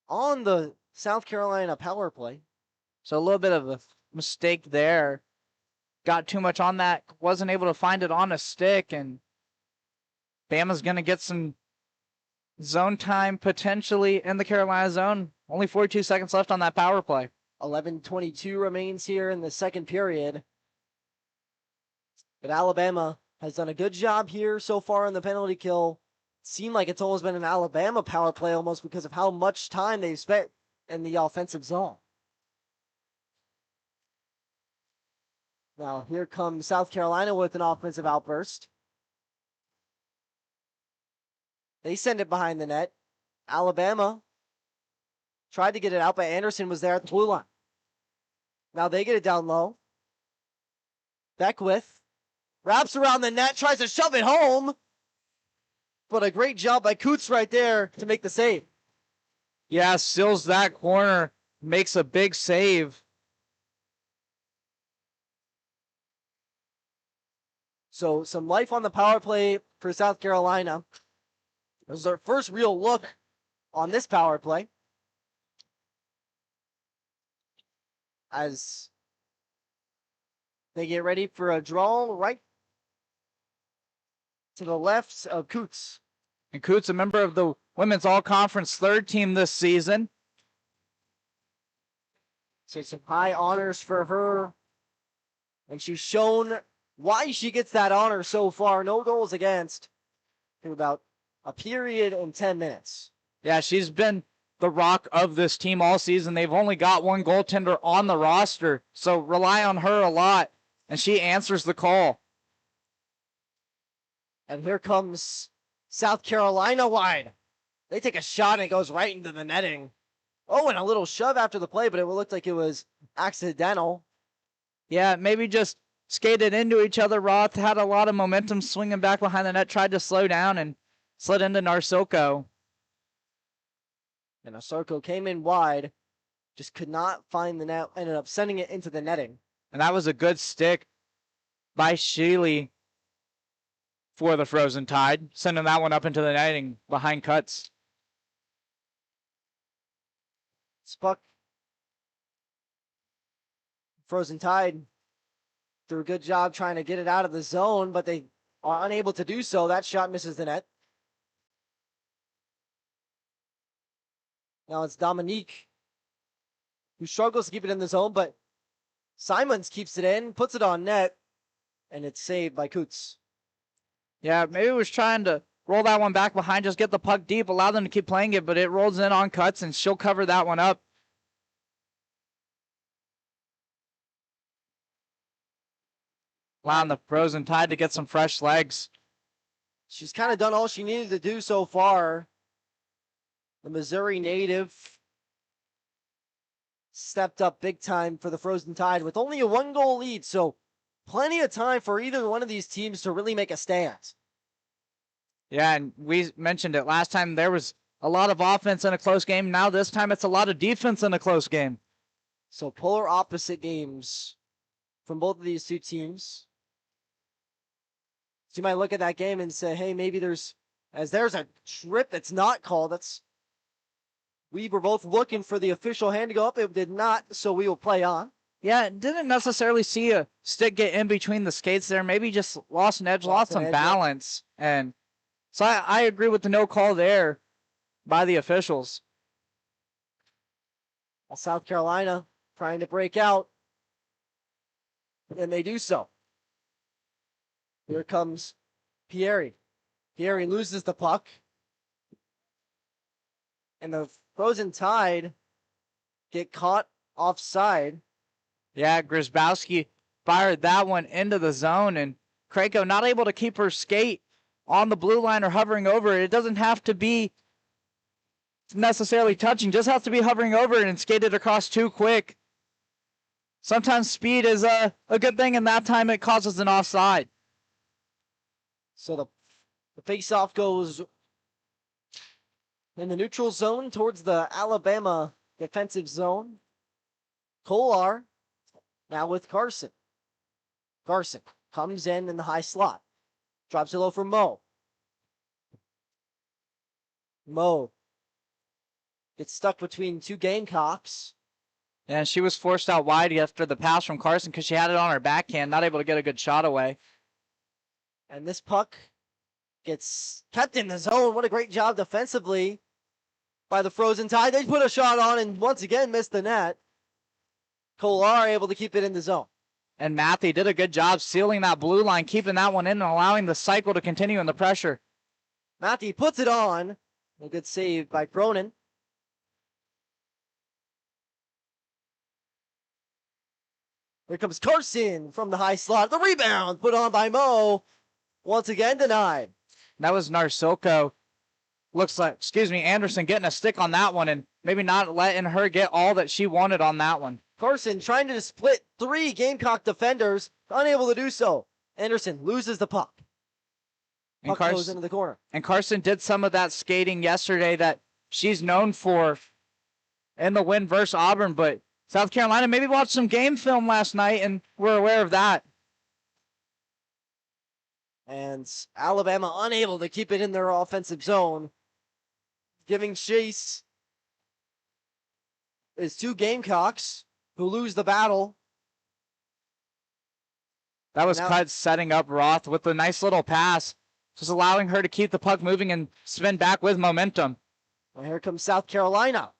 on the South Carolina power play. So a little bit of a mistake there. Got too much on that. Wasn't able to find it on a stick, and Bama's going to get some zone time potentially in the Carolina zone. Only 42 seconds left on that power play. 11:22 remains here in the second period. But Alabama has done a good job here so far in the penalty kill. Seemed like it's always been an Alabama power play almost because of how much time they've spent in the offensive zone. Now here comes South Carolina with an offensive outburst. They send it behind the net. Alabama tried to get it out, but Anderson was there at the blue line. Now they get it down low. Beckwith wraps around the net, tries to shove it home. But a great job by Coots right there to make the save. Yeah, seals that corner, makes a big save. So some life on the power play for South Carolina. This is their first real look on this power play. As they get ready for a draw right to the left of Coots. And Coots, a member of the Women's All-Conference 3rd team this season. So some high honors for her. And she's shown why she gets that honor so far. No goals against in about a period and 10 minutes. Yeah, she's been the rock of this team all season. They've only got 1 goaltender on the roster, so rely on her a lot, and she answers the call. And here comes South Carolina wide. They take a shot and it goes right into the netting. Oh, and a little shove after the play, but it looked like it was accidental. Yeah, maybe just skated into each other. Roth had a lot of momentum swinging back behind the net, tried to slow down and slid into Narsoko. And Narsoko came in wide, just could not find the net, ended up sending it into the netting. And that was a good stick by Sheely for the Frozen Tide, sending that one up into the netting behind Cuts. Spuck. Frozen Tide do a good job trying to get it out of the zone, but they are unable to do so. That shot misses the net. Now it's Dominique who struggles to keep it in the zone, but Simons keeps it in, puts it on net, and it's saved by Coots. Yeah, maybe it was trying to roll that one back behind, just get the puck deep, allow them to keep playing it, but it rolls in on Cuts, and she'll cover that one up. Allowing the Frozen Tide to get some fresh legs. She's kind of done all she needed to do so far. The Missouri native stepped up big time for the Frozen Tide with only a 1-goal lead, so plenty of time for either one of these teams to really make a stand. Yeah, and we mentioned it last time. There was a lot of offense in a close game. Now this time it's a lot of defense in a close game. So polar opposite games from both of these two teams. So you might look at that game and say, hey, maybe there's a trip that's not called. That's We were both looking for the official hand to go up. It did not, so we will play on. Yeah, didn't necessarily see a stick get in between the skates there. Maybe just lost an edge, lost some balance. And so I agree with the no call there by the officials. South Carolina trying to break out, and they do so. Here comes Pieri. Pieri loses the puck. And the Frozen Tide get caught offside. Yeah, Grzybowski fired that one into the zone, and Krako not able to keep her skate on the blue line or hovering over it. It doesn't have to be necessarily touching, just has to be hovering over it and skated across too quick. Sometimes speed is a good thing, and that time it causes an offside. So the face-off goes in the neutral zone towards the Alabama defensive zone. Kolar now with Carson. Carson comes in the high slot. Drops it low for Mo. Mo gets stuck between two Gamecocks. And she was forced out wide after the pass from Carson because she had it on her backhand, not able to get a good shot away. And this puck gets kept in the zone. What a great job defensively by the Frozen Tide. They put a shot on and once again missed the net. Kolar able to keep it in the zone. And Matthew did a good job sealing that blue line, keeping that one in and allowing the cycle to continue in the pressure. Matthew puts it on. A good save by Cronin. Here comes Carson from the high slot. The rebound put on by Mo. Once again denied. That was Narsilko. Looks like, Anderson getting a stick on that one and maybe not letting her get all that she wanted on that one. Carson trying to split three Gamecock defenders, unable to do so. Anderson loses the puck. Puck goes into the corner. And Carson did some of that skating yesterday that she's known for in the win versus Auburn, but South Carolina maybe watched some game film last night and we're aware of that. And Alabama unable to keep it in their offensive zone. Giving chase is two Gamecocks who lose the battle. That was Cut setting up Roth with a nice little pass, just allowing her to keep the puck moving and spin back with momentum. And here comes South Carolina.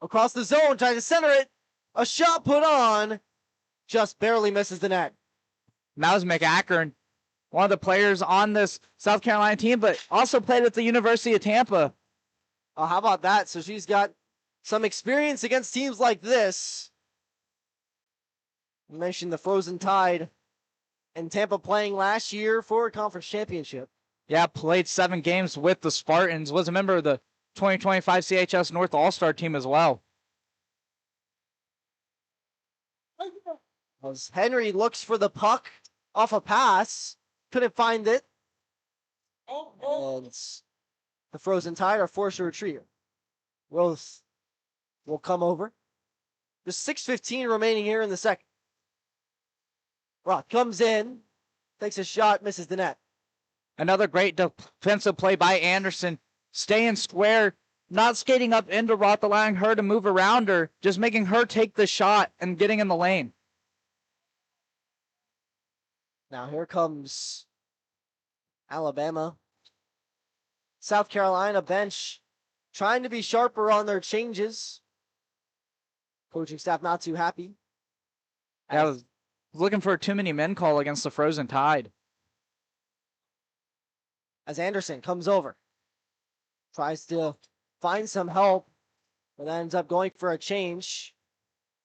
Across the zone, trying to center it. A shot put on. Just barely misses the net. And that was McAckern, one of the players on this South Carolina team, but also played at the University of Tampa. Oh, how about that? So she's got some experience against teams like this. I mentioned the Frozen Tide and Tampa playing last year for a conference championship. Yeah, played 7 games with the Spartans, was a member of the 2025 CHS North All-Star team as well. As Henry looks for the puck off a pass, couldn't find it. And the Frozen Tide are forced to retreat. Will come over. There's 6:15 remaining here in the second. Roth comes in, takes a shot, misses the net. Another great defensive play by Anderson, staying square, not skating up into Roth, allowing her to move around her, just making her take the shot and getting in the lane. Now here comes Alabama. South Carolina bench trying to be sharper on their changes. Coaching staff not too happy. I was looking for a too many men call against the Frozen Tide. As Anderson comes over, tries to find some help, but ends up going for a change.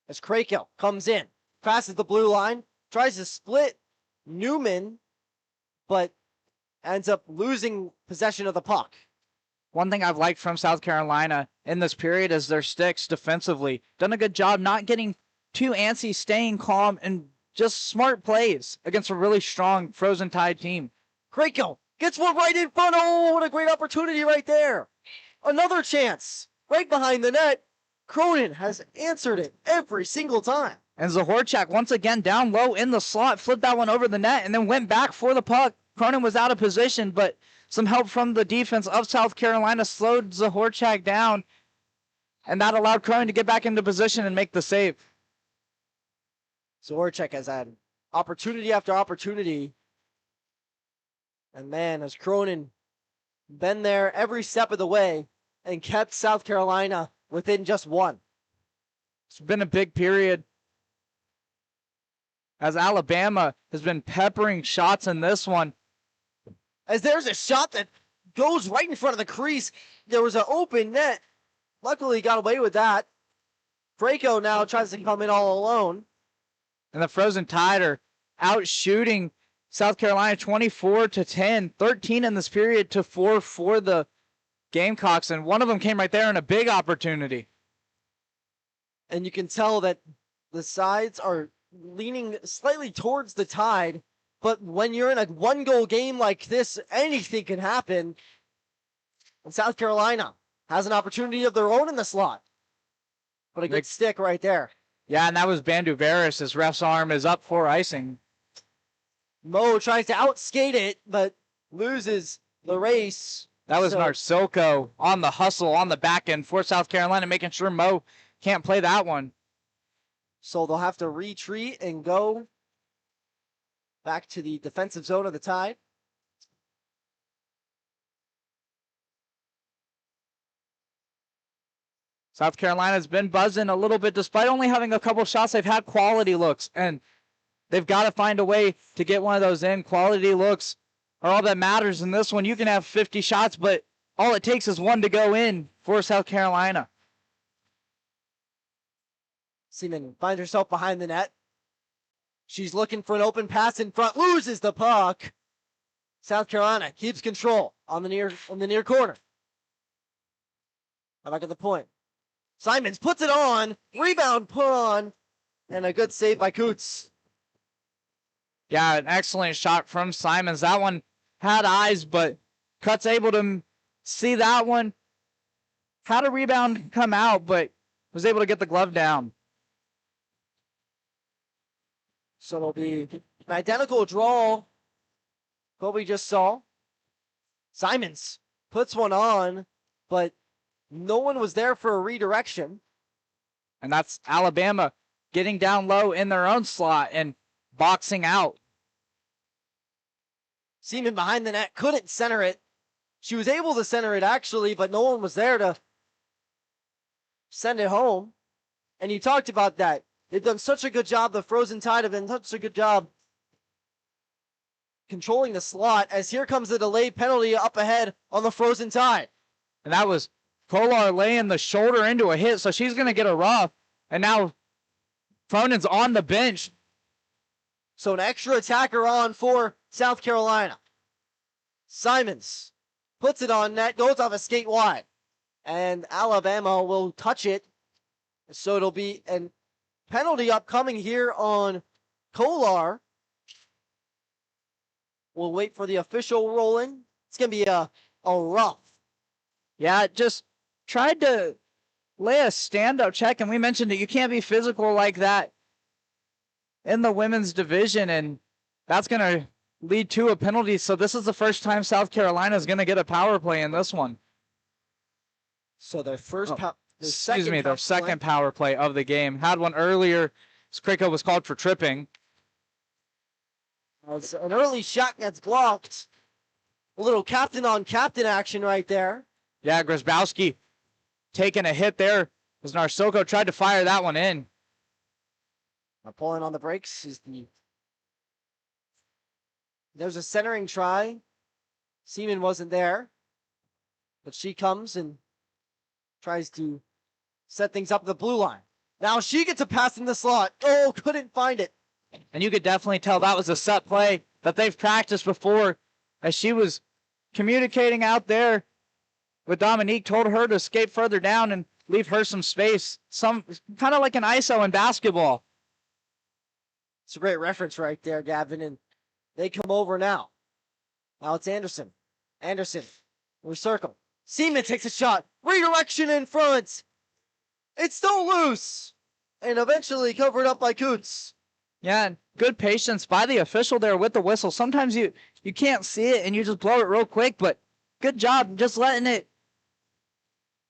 As Krako comes in, passes the blue line, tries to split Newman, but ends up losing possession of the puck. One thing I've liked from South Carolina in this period is their sticks defensively. Done a good job not getting too antsy, staying calm, and just smart plays against a really strong Frozen Tide team. Krako gets one right in front. Oh, what a great opportunity right there. Another chance right behind the net. Cronin has answered it every single time. And Zahorchak once again down low in the slot, flipped that one over the net, and then went back for the puck. Cronin was out of position, but some help from the defense of South Carolina slowed Zahorchak down, and that allowed Cronin to get back into position and make the save. Zahorchak has had opportunity after opportunity. And man, has Cronin been there every step of the way and kept South Carolina within just one. It's been a big period as Alabama has been peppering shots in this one. As there's a shot that goes right in front of the crease. There was an open net. Luckily, he got away with that. Draco now tries to come in all alone. And the Frozen Tide are out shooting South Carolina 24-10, 13 in this period to 4 for the Gamecocks. And one of them came right there in a big opportunity. And you can tell that the sides are leaning slightly towards the Tide. But when you're in a one-goal game like this, anything can happen. And South Carolina has an opportunity of their own in the slot. But a good stick right there. Yeah, and that was Banduveris. His ref's arm is up for icing. Mo tries to outskate it, but loses the race. That was Narsoko on the hustle on the back end for South Carolina, making sure Mo can't play that one. So they'll have to retreat and go back to the defensive zone of the Tide. South Carolina's been buzzing a little bit. Despite only having a couple shots, they've had quality looks, and they've got to find a way to get one of those in. Quality looks are all that matters in this one. You can have 50 shots, but all it takes is one to go in for South Carolina. Seaman finds herself behind the net. She's looking for an open pass in front, loses the puck. South Carolina keeps control on the near corner. Back at the point. Simons puts it on, rebound put on, and a good save by Coots. Yeah, an excellent shot from Simons. That one had eyes, but Cut's able to see that one. Had a rebound come out, but was able to get the glove down. So it'll be an identical draw. What we just saw. Simons puts one on, but no one was there for a redirection. And that's Alabama getting down low in their own slot and boxing out. Seaman behind the net couldn't center it. She was able to center it actually, but no one was there to send it home. And you talked about that. They've done such a good job. The Frozen Tide have done such a good job controlling the slot as here comes the delayed penalty up ahead on the Frozen Tide. And that was Kolar laying the shoulder into a hit, so she's going to get a rough. And now Cronin's on the bench. So an extra attacker on for South Carolina. Simons puts it on net, goes off a skate wide. And Alabama will touch it. So it'll be a penalty upcoming here on Kolar. We'll wait for the official rolling. It's going to be a rough. Yeah, just tried to lay a standout check, and we mentioned that you can't be physical like that in the women's division, and that's going to lead to a penalty. So this is the first time South Carolina is going to get a power play in this one. So their first their second power play of the game. Had one earlier. Skriko was called for tripping. An early shot gets blocked. A little captain-on-captain action right there. Yeah, Grzybowski taking a hit there as Narsoko tried to fire that one in. Pulling on the brakes is There's a centering try. Seaman wasn't there. But she comes and tries to set things up at the blue line. Now she gets a pass in the slot. Oh, couldn't find it. And you could definitely tell that was a set play that they've practiced before, as she was communicating out there with Dominique, told her to skate further down and leave her some space. Some kind of like an ISO in basketball. It's a great reference right there, Gavin. And they come over now. Now it's Anderson. Anderson, recircle. Seaman takes a shot. Redirection in front. It's still loose. And eventually covered up by Coots. Yeah, and good patience by the official there with the whistle. Sometimes you can't see it and you just blow it real quick, but good job just letting it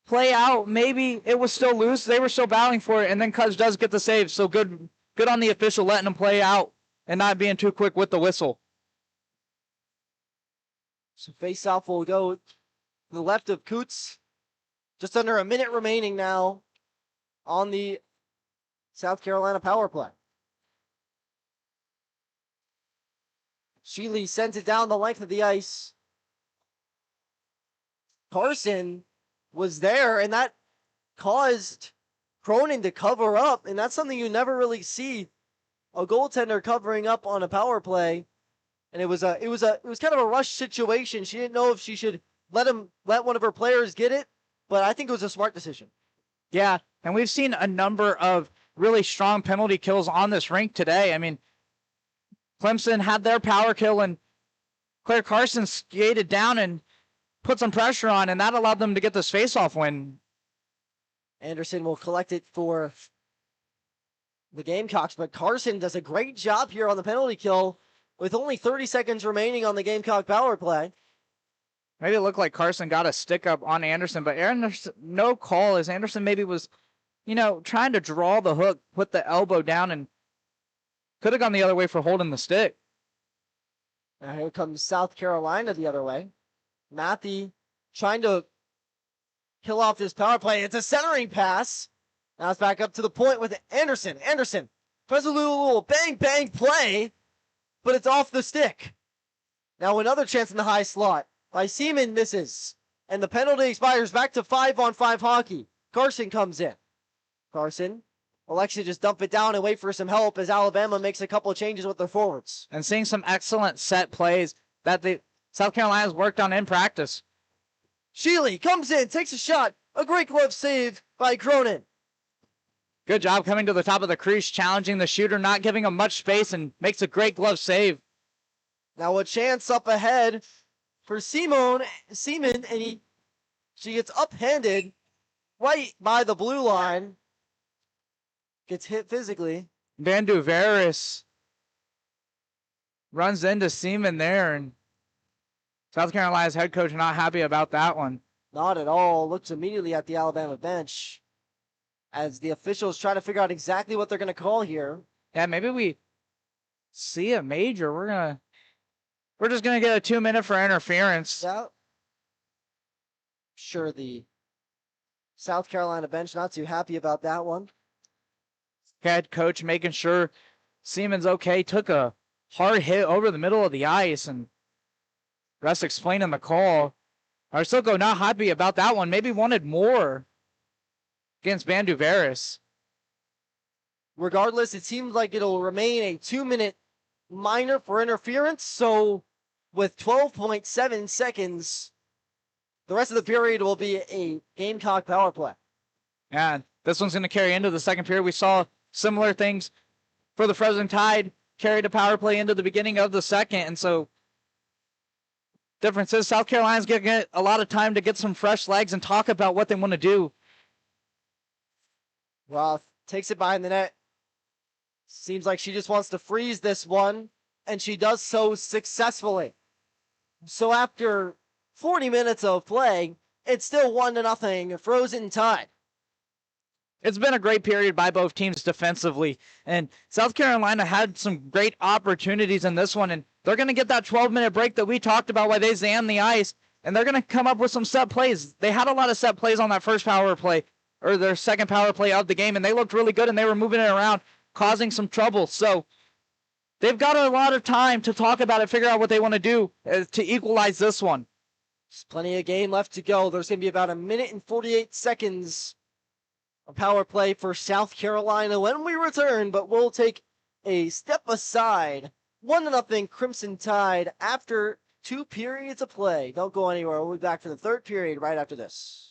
play out. Maybe it was still loose. They were still battling for it, and then Cuz does get the save. So good on the official letting him play out and not being too quick with the whistle. So face-off will go to the left of Coots. Just under a minute remaining now on the South Carolina power play. Sheely sends it down the length of the ice. Carson was there, and that caused Cronin to cover up, and that's something you never really see a goaltender covering up on a power play. And it was kind of a rush situation. She didn't know if she should let one of her players get it, but I think it was a smart decision. Yeah, and we've seen a number of really strong penalty kills on this rink today. I mean, Clemson had their power kill, and Claire Carson skated down and put some pressure on, and that allowed them to get this faceoff win. Anderson will collect it for the Gamecocks, but Carson does a great job here on the penalty kill with only 30 seconds remaining on the Gamecock power play. Maybe it looked like Carson got a stick up on Anderson, but Anderson, no call, as Anderson maybe was, trying to draw the hook, put the elbow down, and could have gone the other way for holding the stick. Now here comes South Carolina the other way. Matthew trying to kill off this power play. It's a centering pass. Now it's back up to the point with Anderson. Anderson tries to do a little bang bang play, but it's off the stick. Now another chance in the high slot by Seaman misses, and the penalty expires. Back to 5-on-5 hockey. Carson comes in. Carson elects to just dump it down and wait for some help as Alabama makes a couple of changes with their forwards. And seeing some excellent set plays that the South Carolina's worked on in practice. Sheely comes in, takes a shot. A great glove save by Cronin. Good job coming to the top of the crease, challenging the shooter, not giving him much space, and makes a great glove save. Now a chance up ahead for Seaman, and she gets uphanded right by the blue line. Gets hit physically. Van Duveris runs into Seaman there, and South Carolina's head coach not happy about that one. Not at all. Looks immediately at the Alabama bench as the officials try to figure out exactly what they're going to call here. Yeah, maybe we see a major. We're just gonna get a 2-minute for interference. Yeah. Sure, the South Carolina bench not too happy about that one. Head coach making sure Seaman's okay. Took a hard hit over the middle of the ice, and rest explaining the call. Arsoko not happy about that one. Maybe wanted more against Van Duveris. Regardless, it seems like it'll remain a 2-minute minor for interference. So with 12.7 seconds, the rest of the period will be a Gamecock power play. And this one's going to carry into the second period. We saw similar things for the Frozen Tide, carried a power play into the beginning of the second. And so difference is South Carolina's going to get a lot of time to get some fresh legs and talk about what they want to do. Roth takes it behind the net. Seems like she just wants to freeze this one, and she does so successfully. So after 40 minutes of play, it's still 1-0 Frozen Tide. It's been a great period by both teams defensively, and South Carolina had some great opportunities in this one, and they're going to get that 12-minute break that we talked about while they zam the ice, and they're going to come up with some set plays. They had a lot of set plays on that first power play, or their second power play of the game, and they looked really good, and they were moving it around, causing some trouble. So they've got a lot of time to talk about it, figure out what they want to do to equalize this one. There's plenty of game left to go. There's going to be about 1 minute and 48 seconds of power play for South Carolina when we return, but we'll take a step aside. 1-0 Crimson Tide after 2 periods of play. Don't go anywhere. We'll be back for the third period right after this.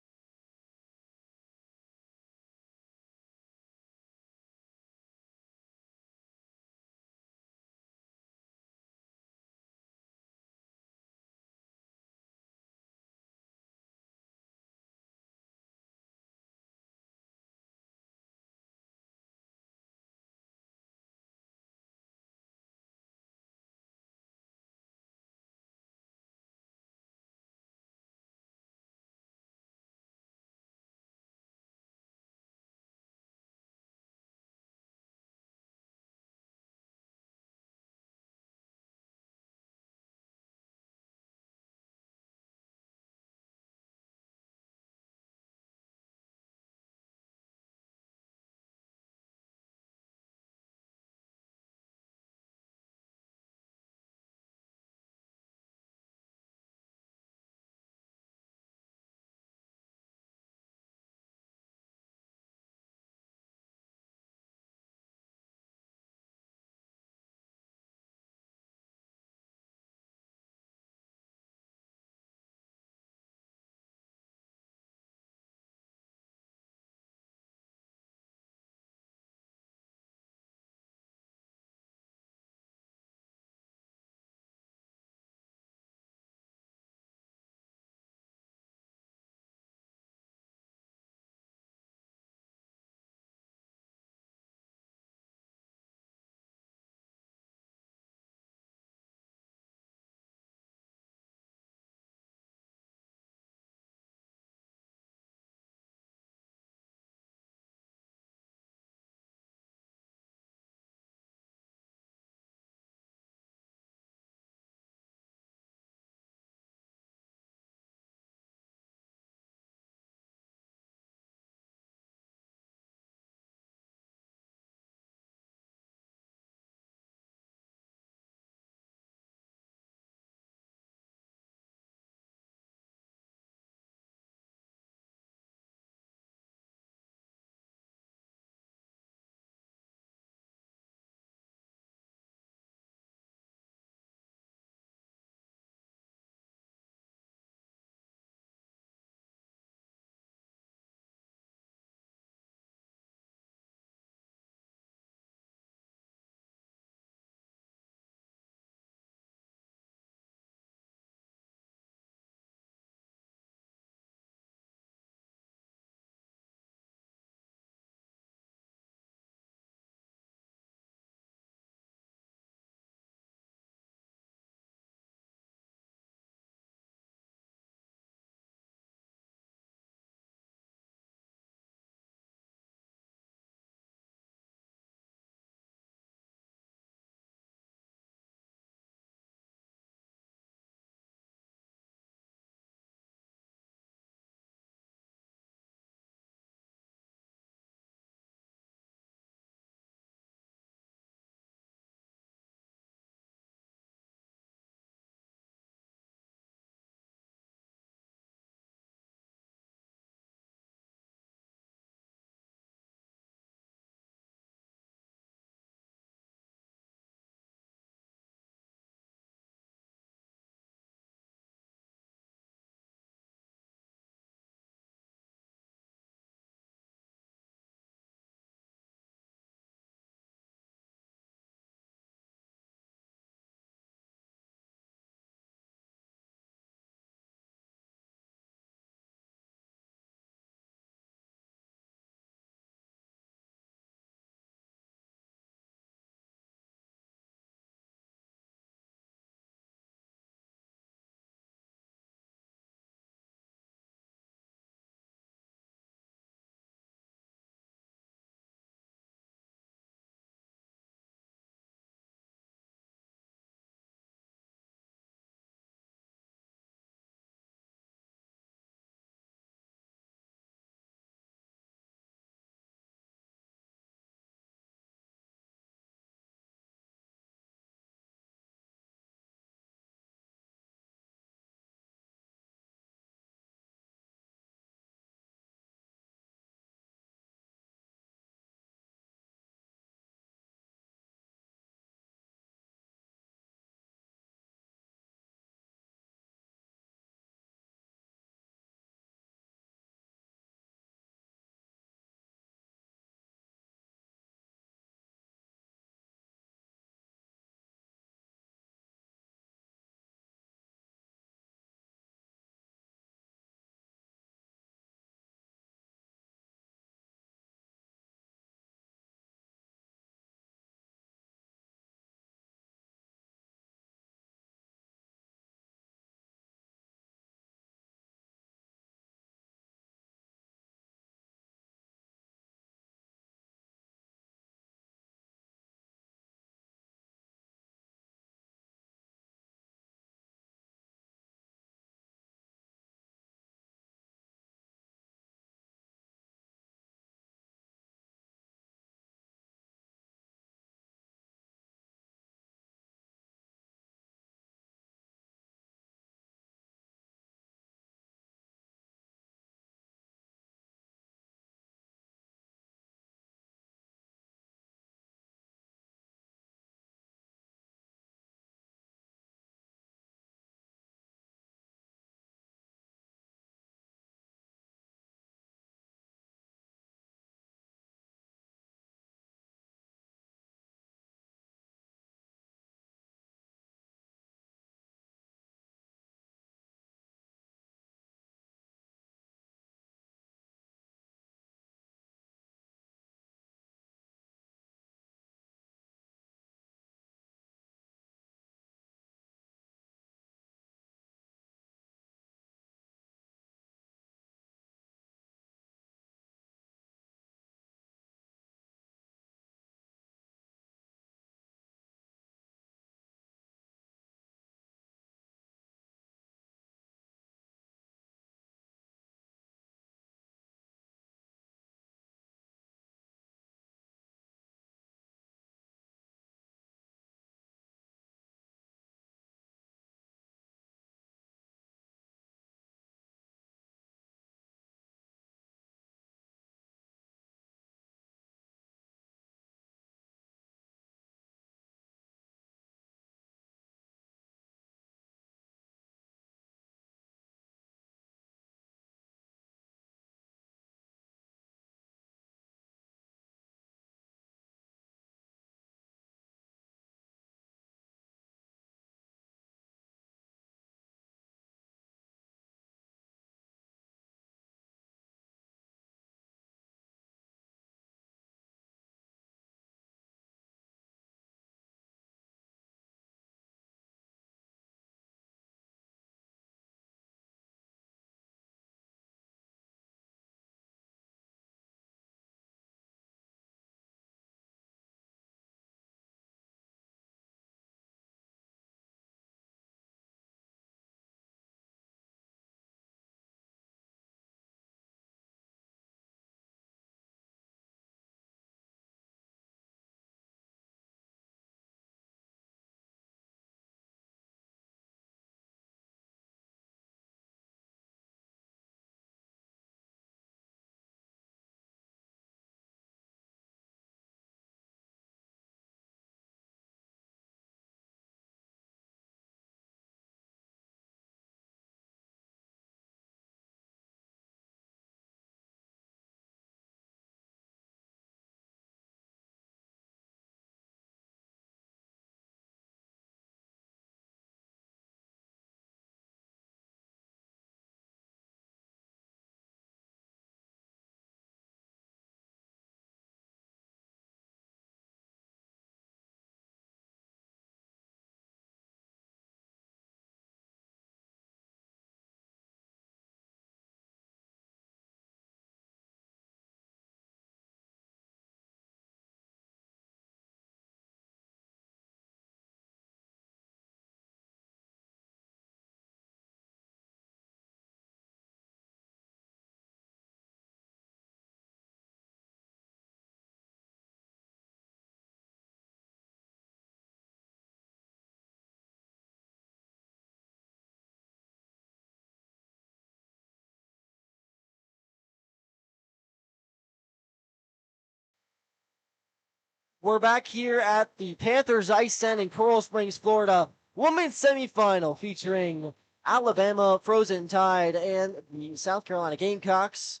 We're back here at the Panthers IceDen in Coral Springs, Florida. Women's semifinal featuring Alabama Frozen Tide and the South Carolina Gamecocks.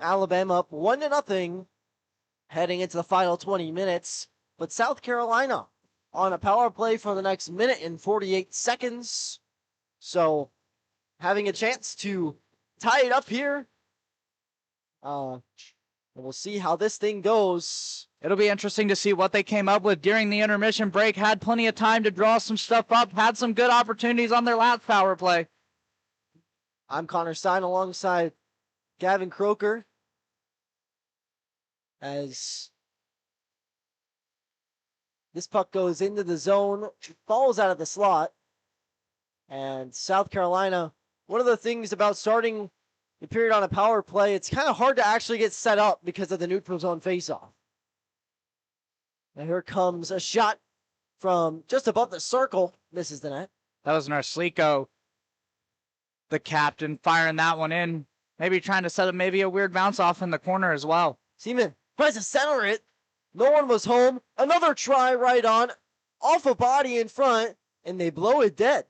Alabama up 1-0 heading into the final 20 minutes. But South Carolina on a power play for the next minute and 48 seconds. So having a chance to tie it up here. We'll see how this thing goes. It'll be interesting to see what they came up with during the intermission break. Had plenty of time to draw some stuff up. Had some good opportunities on their last power play. I'm Connor Stein alongside Gavin Croker. As this puck goes into the zone, falls out of the slot. And South Carolina, one of the things about starting the period on a power play, it's kind of hard to actually get set up because of the neutral zone faceoff. And here comes a shot from just above the circle. Misses the net. That was Narsliko, the captain, firing that one in. Maybe trying to set up maybe a weird bounce off in the corner as well. Seaman tries to center it. No one was home. Another try right on. Off a body in front. And they blow it dead.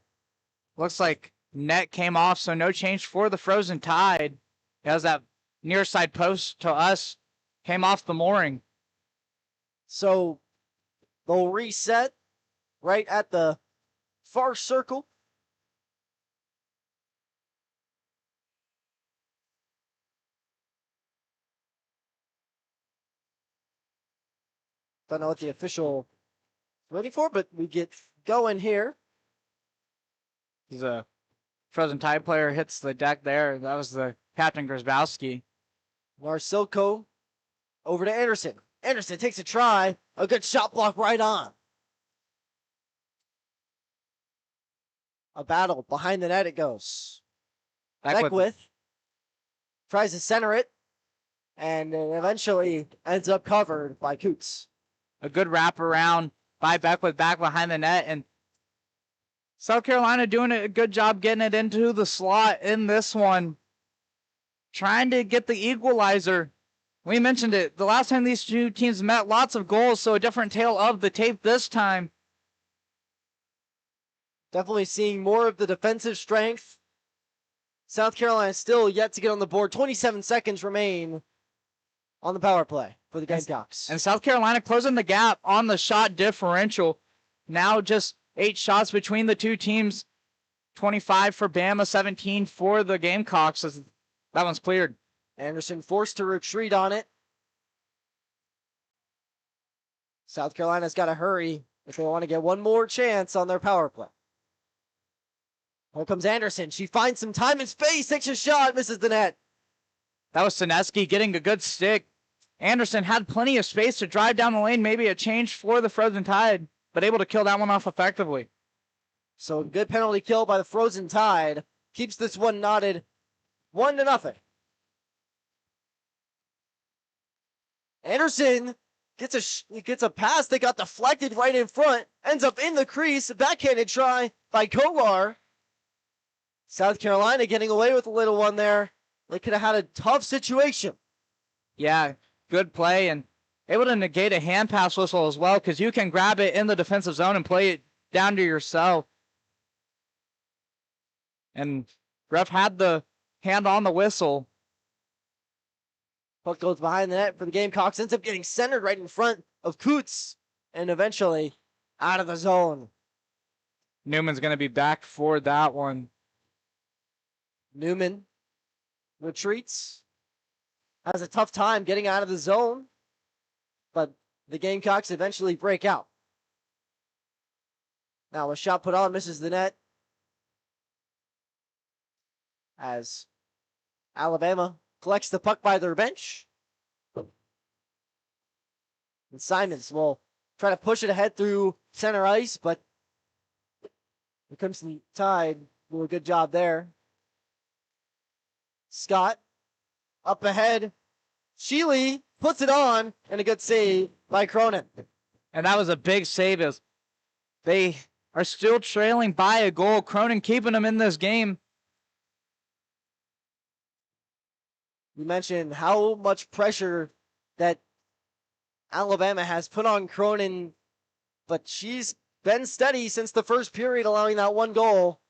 Looks like net came off, so no change for the Frozen Tide. As that near side post to us came off the mooring. So they'll reset right at the far circle. Don't know what the official is waiting for, but we get going here. The Frozen Tide player hits the deck there. That was the Captain Grzybowski. Marsilko over to Anderson. Anderson takes a try. A good shot block right on. A battle. Behind the net it goes. Beckwith tries to center it. And it eventually ends up covered by Coots. A good wraparound by Beckwith back behind the net. And South Carolina doing a good job getting it into the slot in this one. Trying to get the equalizer. We mentioned it. The last time these two teams met, lots of goals, so a different tale of the tape this time. Definitely seeing more of the defensive strength. South Carolina still yet to get on the board. 27 seconds remain on the power play for the Gamecocks. And South Carolina closing the gap on the shot differential. Now just 8 shots between the two teams. 25 for Bama, 17 for the Gamecocks. That one's cleared. Anderson forced to retreat on it. South Carolina's got to hurry if they want to get one more chance on their power play. Here comes Anderson. She finds some time and space, takes a shot, misses the net. That was Sineski getting a good stick. Anderson had plenty of space to drive down the lane, maybe a change for the Frozen Tide, but able to kill that one off effectively. So good penalty kill by the Frozen Tide. Keeps this one knotted 1-0. Anderson gets a pass that got deflected right in front. Ends up in the crease. Backhanded try by Kolar. South Carolina getting away with a little one there. They could have had a tough situation. Yeah, good play and able to negate a hand pass whistle as well because you can grab it in the defensive zone and play it down to yourself. And ref had the hand on the whistle. Puck goes behind the net for the Gamecocks. Ends up getting centered right in front of Coots. And eventually out of the zone. Newman's going to be back for that one. Newman retreats. Has a tough time getting out of the zone. But the Gamecocks eventually break out. Now a shot put on, misses the net. As Alabama collects the puck by their bench. And Simons will try to push it ahead through center ice, but here comes the Tide. Do a good job there. Scott up ahead. Sheely puts it on, and a good save by Cronin. And that was a big save as they are still trailing by a goal. Cronin keeping them in this game. You mentioned how much pressure that Alabama has put on Cronin, but she's been steady since the first period, allowing that one goal.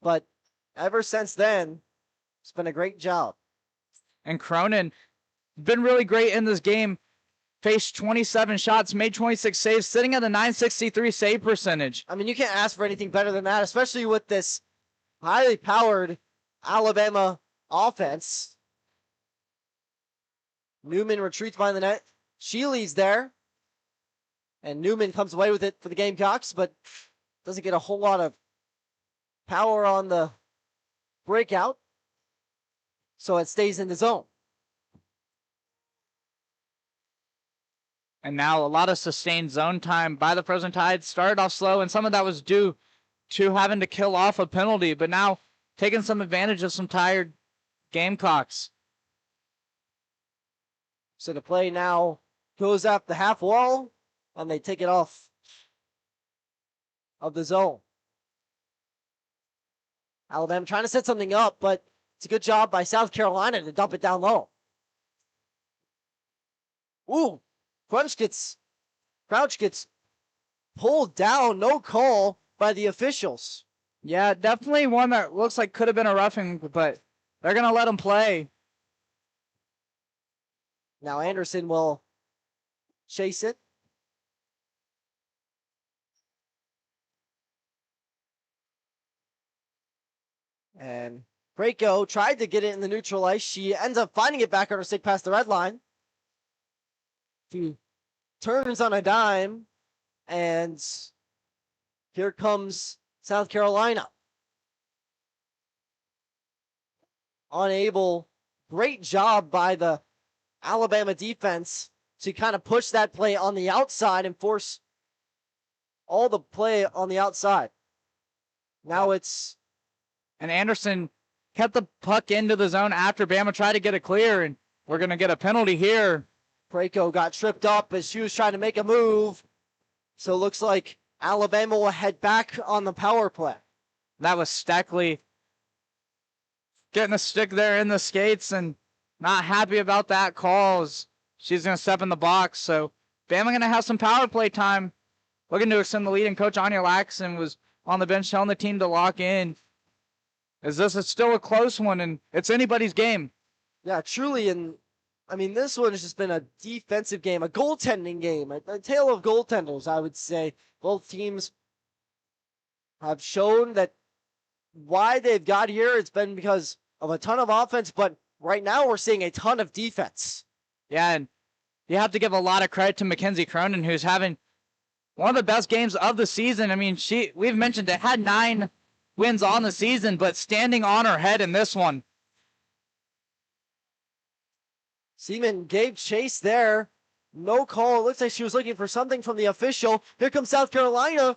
But ever since then, it's been a great job. And Cronin been really great in this game. Faced 27 shots, made 26 saves, sitting at a 963 save percentage. I mean, you can't ask for anything better than that, especially with this highly powered Alabama offense. Newman retreats behind the net. Sheely's there. And Newman comes away with it for the Gamecocks, but doesn't get a whole lot of power on the breakout. So it stays in the zone. And now a lot of sustained zone time by the Frozen Tide. Started off slow, and some of that was due to having to kill off a penalty, but now taking some advantage of some tired Gamecocks. So the play now goes up the half wall, and they take it off of the zone. Alabama trying to set something up, but it's a good job by South Carolina to dump it down low. Ooh, Crouch gets pulled down, no call by the officials. Yeah, definitely one that looks like could have been a roughing, but they're going to let him play. Now Anderson will chase it. And Braco tried to get it in the neutral ice. She ends up finding it back on her stick past the red line. She turns on a dime, and here comes South Carolina. Unable, great job by the Alabama defense to kind of push that play on the outside and force all the play on the outside. Now it's... And Anderson kept the puck into the zone after Bama tried to get it clear, and we're going to get a penalty here. Braco got tripped up as she was trying to make a move. So it looks like Alabama will head back on the power play. That was Steckley getting a stick there in the skates and not happy about that call. She's going to step in the box. So Bama going to have some power play time. Looking to extend the lead, and Coach Anya Laxon was on the bench telling the team to lock in. As this is still a close one, and it's anybody's game. Yeah, truly. And I mean, this one has just been a defensive game, a goaltending game, a tale of goaltenders, I would say. Both teams have shown that why they've got here, it's been because of a ton of offense, but right now we're seeing a ton of defense. Yeah, and you have to give a lot of credit to Mackenzie Cronin, who's having one of the best games of the season. I mean, we've mentioned it had 9 wins on the season, but standing on her head in this one. Seaman gave chase there. No call. It looks like she was looking for something from the official. Here comes South Carolina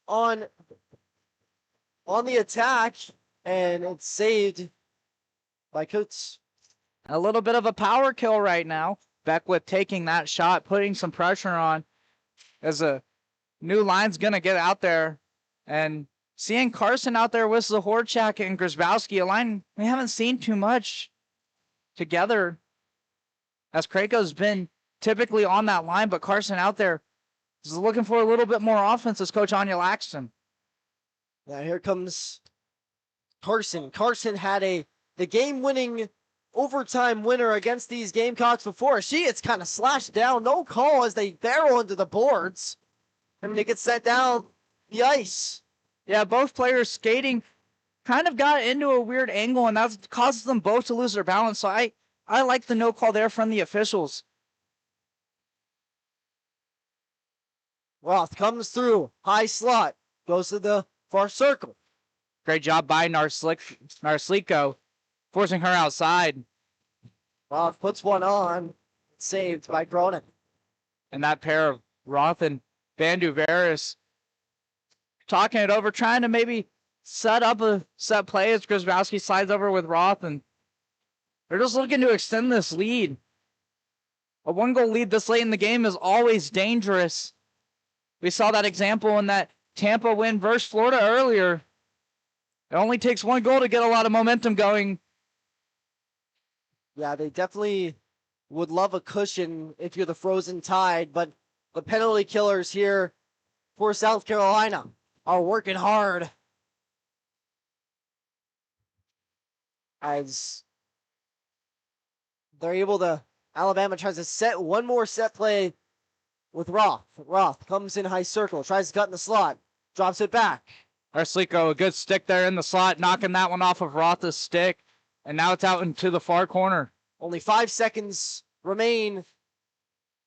on the attack, and it's saved by Coots. A little bit of a power kill right now. Beckwith taking that shot, putting some pressure on as a new line's going to get out there. And seeing Carson out there with Zahorchak and Grzybowski, a line we haven't seen too much together, as Krako's been typically on that line, but Carson out there is looking for a little bit more offense as Coach Anya Laxton. Now here comes Carson. Carson had the game-winning overtime winner against these Gamecocks before. She gets kind of slashed down. No call as they barrel into the boards. And they get sent down the ice. Yeah, both players skating kind of got into a weird angle, and that causes them both to lose their balance. So I like the no call there from the officials. Roth comes through. High slot. Goes to the far circle. Great job by Narsliko, forcing her outside. Roth puts one on. Saved by Cronin. And that pair of Roth and Banduveris talking it over, trying to maybe set up a set play as Grzybowski slides over with Roth, and they're just looking to extend this lead. A 1-goal lead this late in the game is always dangerous. We saw that example in that Tampa win versus Florida earlier. It only takes 1 goal to get a lot of momentum going. Yeah, they definitely would love a cushion if you're the Frozen Tide, but the penalty killers here for South Carolina are working hard as they're able to. Alabama tries to set one more set play with Roth. Roth comes in high circle, tries to cut in the slot, drops it back. Arslico, a good stick there in the slot, knocking that one off of Roth's stick. And now it's out into the far corner. Only 5 seconds remain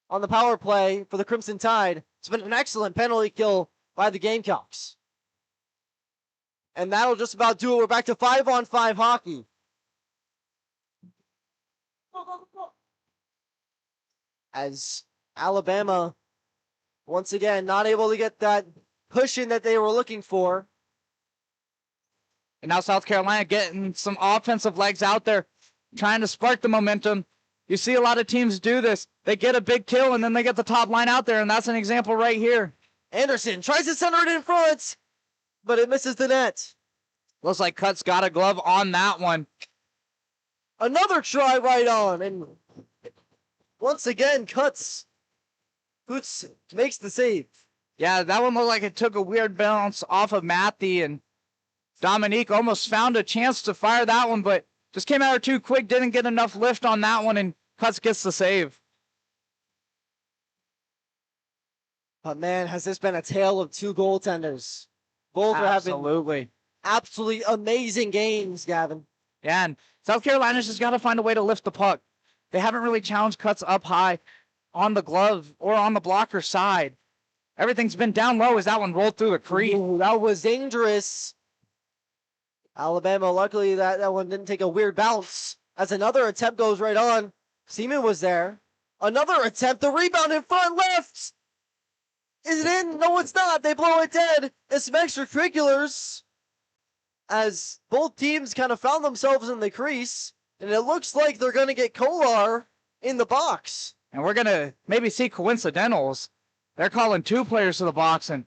on the power play for the Crimson Tide. It's been an excellent penalty kill by the Gamecocks. And that'll just about do it. We're back to 5-on-5 hockey. As Alabama, once again, not able to get that cushion that they were looking for. And now South Carolina getting some offensive legs out there, trying to spark the momentum. You see a lot of teams do this. They get a big kill, and then they get the top line out there, and that's an example right here. Anderson tries to center it in front, but it misses the net. Looks like Cutts got a glove on that one. Another try right on, and once again, Cutts makes the save. Yeah, that one looked like it took a weird bounce off of Matthew, and Dominique almost found a chance to fire that one, but just came out too quick, didn't get enough lift on that one, and Cutts gets the save. But man, has this been a tale of two goaltenders. Both are having absolutely amazing games, Gavin. Yeah, and South Carolina's just got to find a way to lift the puck. They haven't really challenged Cutts up high on the glove or on the blocker side. Everything's been down low as that one rolled through the crease. Ooh, that was dangerous. Alabama, luckily that one didn't take a weird bounce. As another attempt goes right on. Seaman was there. Another attempt, the rebound in front left. Is it in? No, it's not. They blow it dead. It's some extracurriculars. As both teams kind of found themselves in the crease. And it looks like they're going to get Kolar in the box. And we're going to maybe see coincidentals. They're calling 2 players to the box, and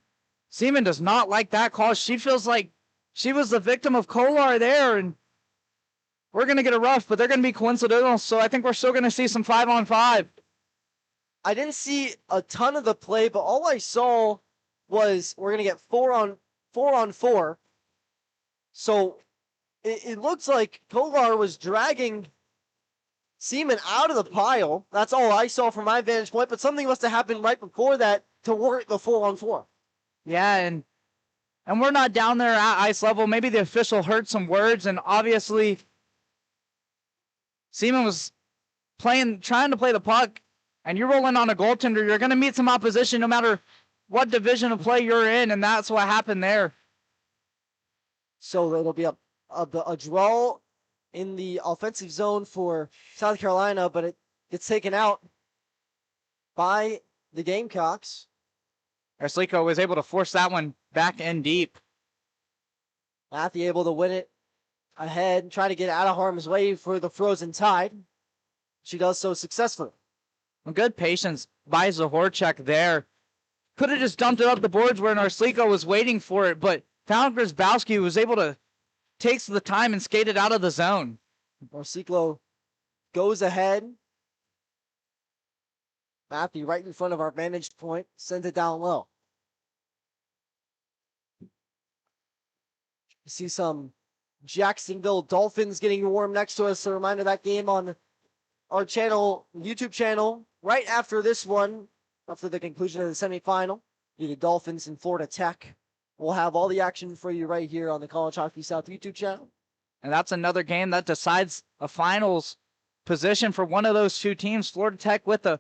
Seaman does not like that call. She feels like she was the victim of Kolar there, and we're going to get a rough, but they're going to be coincidental, so I think we're still going to see some 5-on-5. I didn't see a ton of the play, but all I saw was we're going to get 4-on-4. So it looks like Kolar was dragging Seaman out of the pile. That's all I saw from my vantage point, but something must have happened right before that to warrant the 4-on-4. Yeah, and we're not down there at ice level. Maybe the official heard some words, and obviously Seaman was trying to play the puck, and you're rolling on a goaltender. You're going to meet some opposition no matter what division of play you're in, and that's what happened there. So it'll be a draw in the offensive zone for South Carolina, but it gets taken out by the Gamecocks. Arslico was able to force that one back in deep. Matthew able to win it ahead, try to get out of harm's way for the Frozen Tide. She does so successfully. Good patience by Zahorchuk there. Could have just dumped it up the boards where Arslico was waiting for it, but found Grzybowski was able to take the time and skate it out of the zone. Marciclo goes ahead. Matthew right in front of our vantage point, sends it down low. You see some Jacksonville Dolphins getting warm next to us. A reminder of that game on our channel, YouTube channel, right after this one, after the conclusion of the semifinal. The Dolphins and Florida Tech. We'll have all the action for you right here on the College Hockey South YouTube channel. And that's another game that decides a finals position for one of those two teams. Florida Tech with a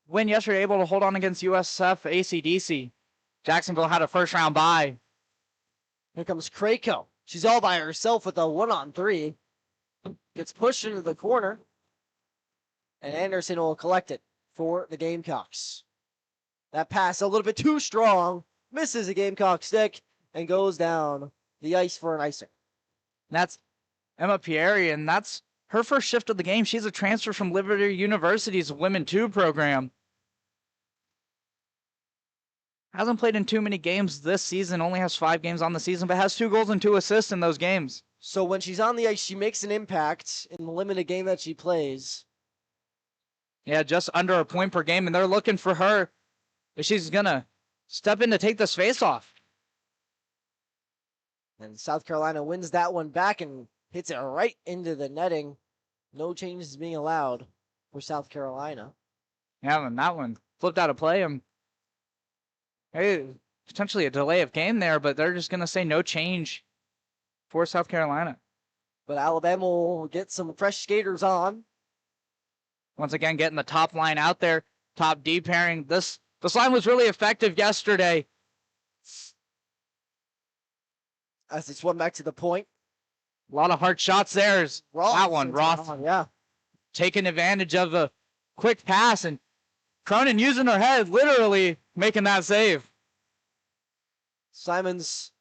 win yesterday, able to hold on against USF ACDC. Jacksonville had a first-round bye. Here comes Krako. She's all by herself with a 1-on-3. Gets pushed into the corner. And Anderson will collect it for the Gamecocks. That pass a little bit too strong. Misses a Gamecock stick and goes down the ice for an icing. That's Emma Pieri, and that's her first shift of the game. She's a transfer from Liberty University's Women 2 program. Hasn't played in too many games this season, only has 5 games on the season, but has 2 goals and 2 assists in those games. So when she's on the ice, she makes an impact in the limited game that she plays. Yeah, just under a point per game, and they're looking for her if she's going to step in to take this face off. And South Carolina wins that one back and hits it right into the netting. No changes being allowed for South Carolina. Yeah, and that one flipped out of play. Hey, potentially a delay of game there, but they're just going to say no change for South Carolina. But Alabama will get some fresh skaters on. Once again, getting the top line out there, top D pairing. This line was really effective yesterday. As they swim back to the point. A lot of hard shots there. That one, Roth. Yeah. Taking advantage of a quick pass, and Cronin using her head, literally making that save. Simons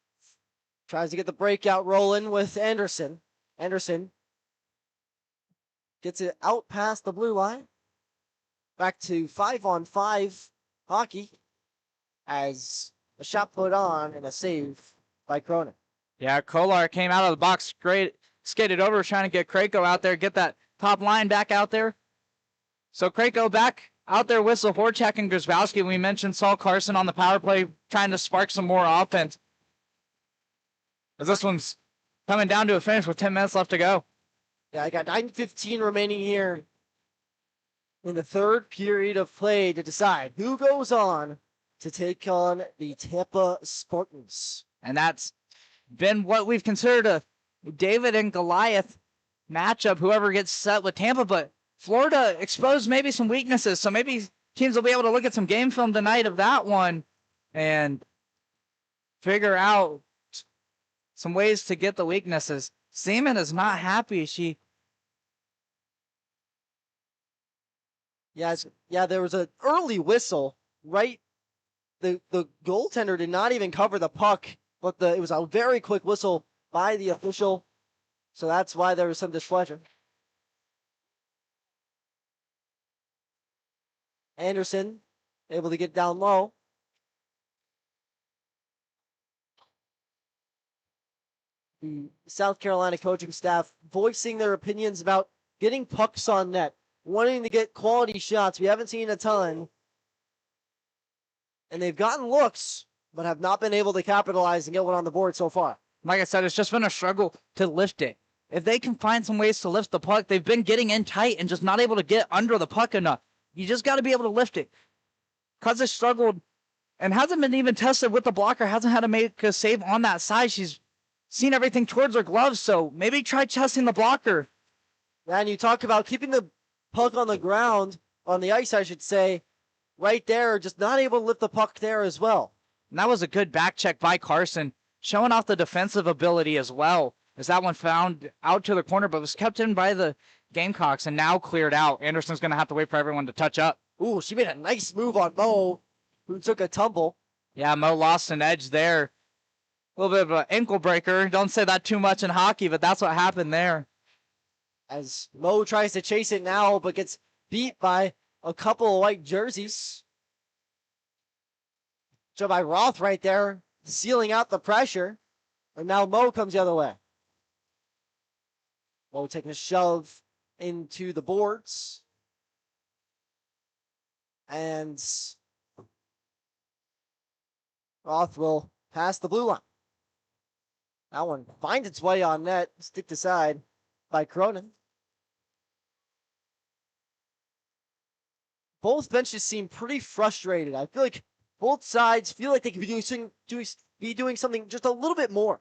tries to get the breakout rolling with Anderson. Anderson gets it out past the blue line. Back to 5-on-5 hockey as a shot put on and a save by Cronin. Yeah, Kolar came out of the box, great, skated over, trying to get Krako out there, get that top line back out there. So Krako back out there with Zahorchak and Grzybowski. We mentioned Saul Carson on the power play, trying to spark some more offense. As this one's coming down to a finish with 10 minutes left to go. Yeah, I got 9:15 remaining here in the third period of play to decide who goes on to take on the Tampa Spartans. And that's been what we've considered a David and Goliath matchup, whoever gets set with Tampa. But Florida exposed maybe some weaknesses, so maybe teams will be able to look at some game film tonight of that one and figure out some ways to get the weaknesses. Seaman is not happy. Yeah, there was an early whistle, right? The goaltender did not even cover the puck, but it was a very quick whistle by the official. So that's why there was some displeasure. Anderson able to get down low. The South Carolina coaching staff voicing their opinions about getting pucks on net, wanting to get quality shots. We haven't seen a ton. And they've gotten looks, but have not been able to capitalize and get one on the board so far. Like I said, it's just been a struggle to lift it. If they can find some ways to lift the puck, they've been getting in tight and just not able to get under the puck enough. You just got to be able to lift it. Cuz has struggled and hasn't been even tested with the blocker, hasn't had to make a save on that side. She's seen everything towards her gloves, so maybe try testing the blocker. And you talk about keeping the puck on the ground, on the ice, I should say, right there, just not able to lift the puck there as well. And that was a good back check by Carson, showing off the defensive ability as well, as that one found out to the corner, but was kept in by the Gamecocks and now cleared out. Anderson's going to have to wait for everyone to touch up. Ooh, she made a nice move on Mo, who took a tumble. Yeah, Mo lost an edge there. A little bit of an ankle breaker. Don't say that too much in hockey, but that's what happened there. As Mo tries to chase it now, but gets beat by a couple of white jerseys. So by Roth right there, sealing out the pressure. And now Mo comes the other way. Mo taking a shove into the boards. And Roth will pass the blue line. That one finds its way on net, sticked aside by Cronin. Both benches seem pretty frustrated. I feel like both sides feel like they could be doing something just a little bit more.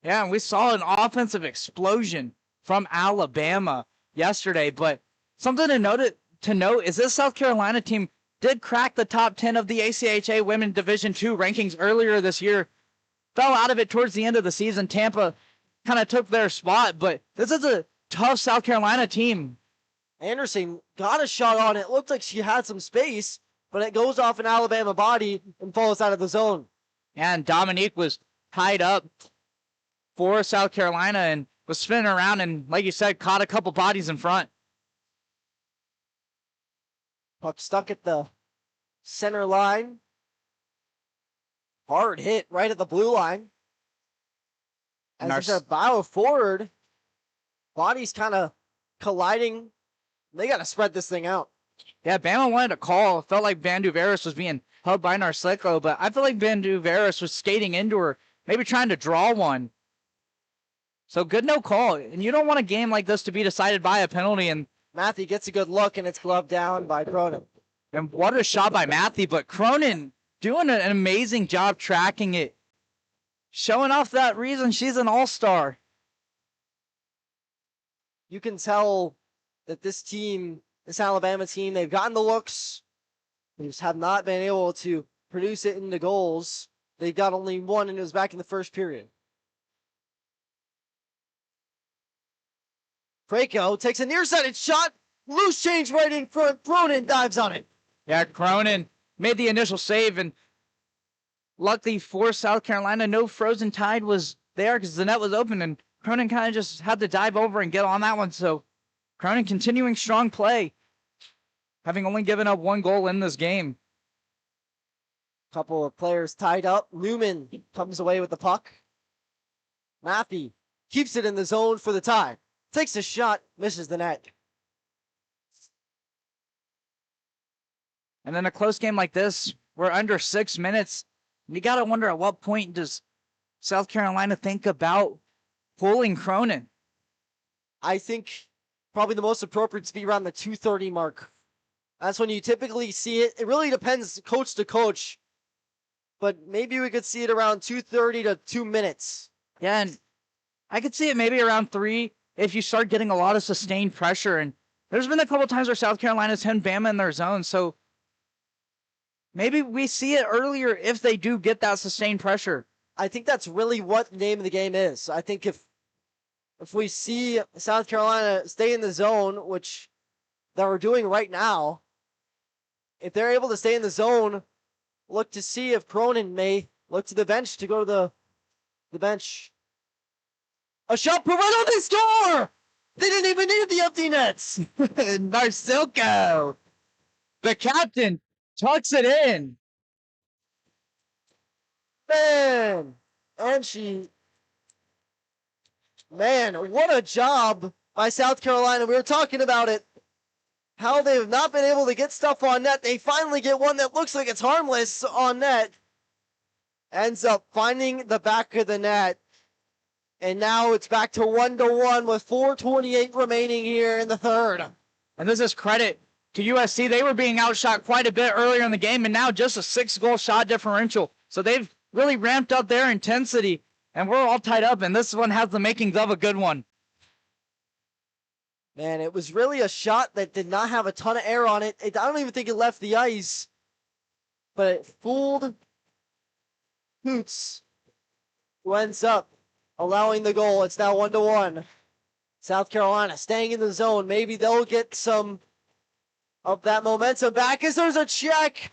Yeah, and we saw an offensive explosion from Alabama yesterday, but something to note is this South Carolina team did crack the top 10 of the ACHA Women's Division II rankings earlier this year. Fell out of it towards the end of the season. Tampa kind of took their spot, but this is a tough South Carolina team. Anderson got a shot on it. Looked like she had some space, but it goes off an Alabama body and falls out of the zone. And Dominique was tied up for South Carolina and was spinning around and, like you said, caught a couple bodies in front. Puck stuck at the center line. Hard hit right at the blue line. As there's a bow forward, bodies kind of colliding. They got to spread this thing out. Yeah, Bama wanted a call. It felt like Banduveris was being held by Narciso, but I feel like Banduveris was skating into her, maybe trying to draw one. So good no call. And you don't want a game like this to be decided by a penalty. And Matthew gets a good look, and it's gloved down by Cronin. And what a shot by Matthew, but Cronin doing an amazing job tracking it. Showing off that reason she's an all-star. You can tell that this team, this Alabama team, they've gotten the looks. They just have not been able to produce it into goals. They got only one, and it was back in the first period. Prako takes a nearsighted shot. Loose change right in front. Cronin dives on it. Yeah, Cronin made the initial save, and luckily for South Carolina, no frozen tide was there because the net was open, and Cronin kind of just had to dive over and get on that one. So Cronin continuing strong play, having only given up one goal in this game. Couple of players tied up. Newman comes away with the puck. Maffey keeps it in the zone for the tie. Takes a shot, misses the net. And in a close game like this, we're under 6 minutes. You got to wonder at what point does South Carolina think about pulling Cronin? I think probably the most appropriate to be around the 2:30 mark. That's when you typically see it. It really depends coach to coach, but maybe we could see it around 2:30 to 2 minutes. Yeah, and I could see it maybe around 3 if you start getting a lot of sustained pressure. And there's been a couple times where South Carolina's held Bama in their zone, so maybe we see it earlier if they do get that sustained pressure. I think that's really what the name of the game is. I think if we see South Carolina stay in the zone, which they're doing right now, if they're able to stay in the zone, look to see if Cronin may look to the bench to go to the bench. A shot put right on the score! They didn't even need the empty nets! Narciso, the captain, tucks it in. Man, what a job by South Carolina. We were talking about it. How they've not been able to get stuff on net. They finally get one that looks like it's harmless on net. Ends up finding the back of the net. And now it's back to 1-1 with 4:28 remaining here in the third. And this is credit to USC. They were being outshot quite a bit earlier in the game, and now just a 6-goal shot differential. So they've really ramped up their intensity, and we're all tied up, and this one has the makings of a good one. Man, it was really a shot that did not have a ton of air on it. I don't even think it left the ice, but it fooled Hoots, who ends up allowing the goal. It's now 1-1. South Carolina staying in the zone. Maybe they'll get some of that momentum back as there's a check.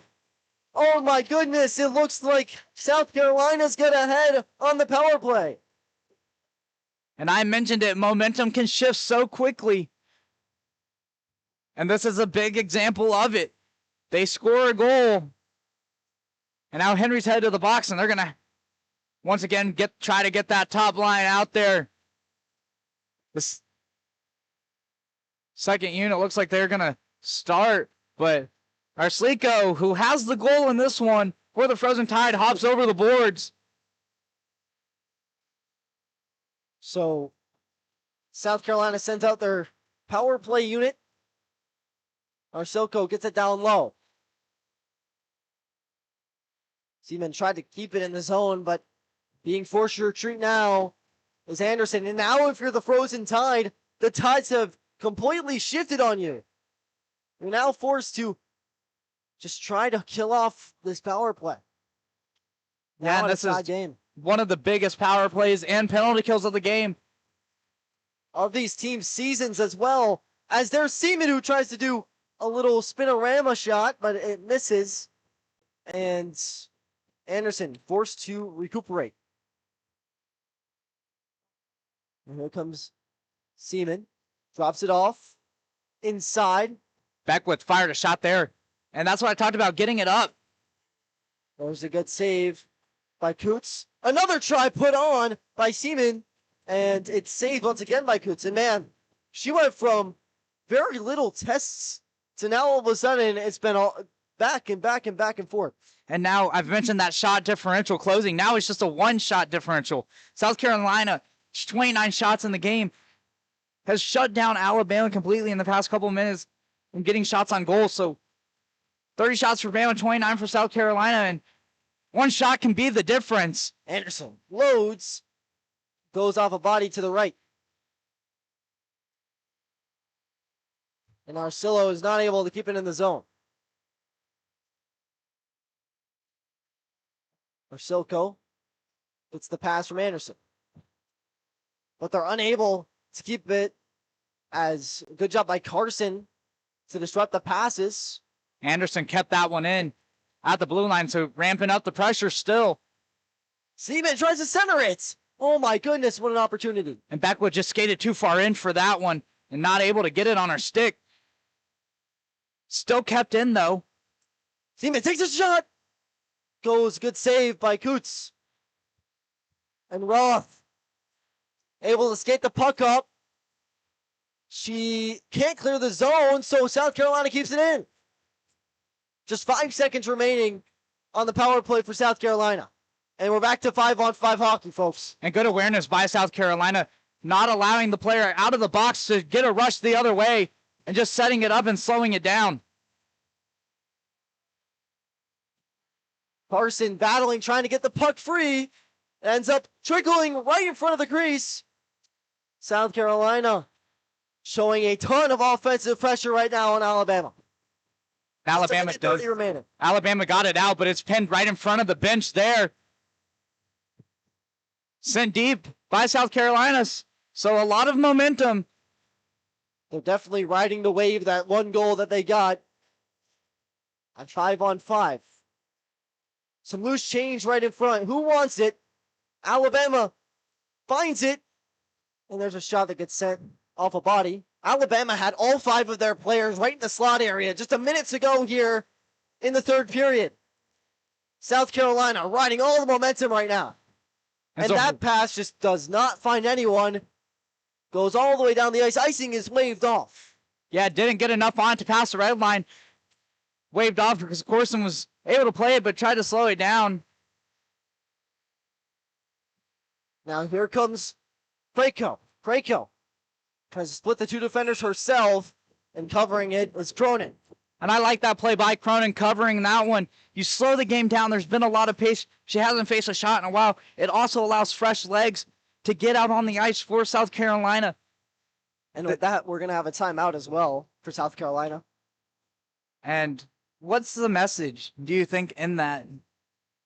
Oh my goodness, it looks like South Carolina's get ahead on the power play. And I mentioned it, momentum can shift so quickly. And this is a big example of it. They score a goal. And now Henry's headed to the box, and they're going to once again try to get that top line out there. This second unit looks like they're going to start, but Narciso, who has the goal in this one for the Frozen Tide, hops over the boards. So South Carolina sends out their power play unit. Narciso gets it down low. Seaman tried to keep it in the zone, but being forced to retreat now is Anderson. And now if you're the Frozen Tide, the tides have completely shifted on you. You're now forced to just try to kill off this power play. Yeah, Now this is game one of the biggest power plays and penalty kills of the game. Of these teams' seasons, as well as there's Seaman, who tries to do a little spinorama shot, but it misses. And Anderson forced to recuperate. And here comes Seaman. Drops it off. Inside. Beckwith fired a shot there. And that's what I talked about, getting it up. There's a good save by Coots. Another try put on by Seaman. And it's saved once again by Coots. And man, she went from very little tests So now all of a sudden it's been all back and back and back and forth. And now I've mentioned that shot differential closing. Now it's just a one-shot differential. South Carolina, 29 shots in the game, has shut down Alabama completely in the past couple minutes and getting shots on goal. So 30 shots for Bama, 29 for South Carolina, and one shot can be the difference. Anderson loads, goes off a body to the right. And Arcillo is not able to keep it in the zone. Arcilco gets the pass from Anderson. But they're unable to keep it. As good job by Carson to disrupt the passes. Anderson kept that one in at the blue line, so ramping up the pressure still. Seaman tries to center it. Oh my goodness, what an opportunity. And Beckwood just skated too far in for that one and not able to get it on her stick. Still kept in, though. Seaman takes a shot. Goes, good save by Coots. And Roth able to skate the puck up. She can't clear the zone, so South Carolina keeps it in. Just 5 seconds remaining on the power play for South Carolina. And we're back to 5-on-5 hockey, folks. And good awareness by South Carolina, not allowing the player out of the box to get a rush the other way and just setting it up and slowing it down. Carson battling, trying to get the puck free. Ends up trickling right in front of the crease. South Carolina showing a ton of offensive pressure right now on Alabama. Alabama does. Alabama got it out, but it's pinned right in front of the bench there. Sent deep by South Carolina. So a lot of momentum. They're definitely riding the wave, that one goal that they got on 5-on-5. Some loose change right in front. Who wants it? Alabama finds it. And there's a shot that gets sent off a body. Alabama had all 5 of their players right in the slot area just a minute ago here in the third period. South Carolina riding all the momentum right now. And that pass just does not find anyone. Goes all the way down the ice. Icing is waved off. Yeah, didn't get enough on to pass the red line. Waved off because Corson was able to play it, but tried to slow it down. Now here comes Krako. Krako tries to split the 2 defenders herself, and covering it was Cronin. And I like that play by Cronin covering that one. You slow the game down. There's been a lot of pace. She hasn't faced a shot in a while. It also allows fresh legs to get out on the ice for South Carolina. And with that, we're going to have a timeout as well for South Carolina. And what's the message, do you think, in that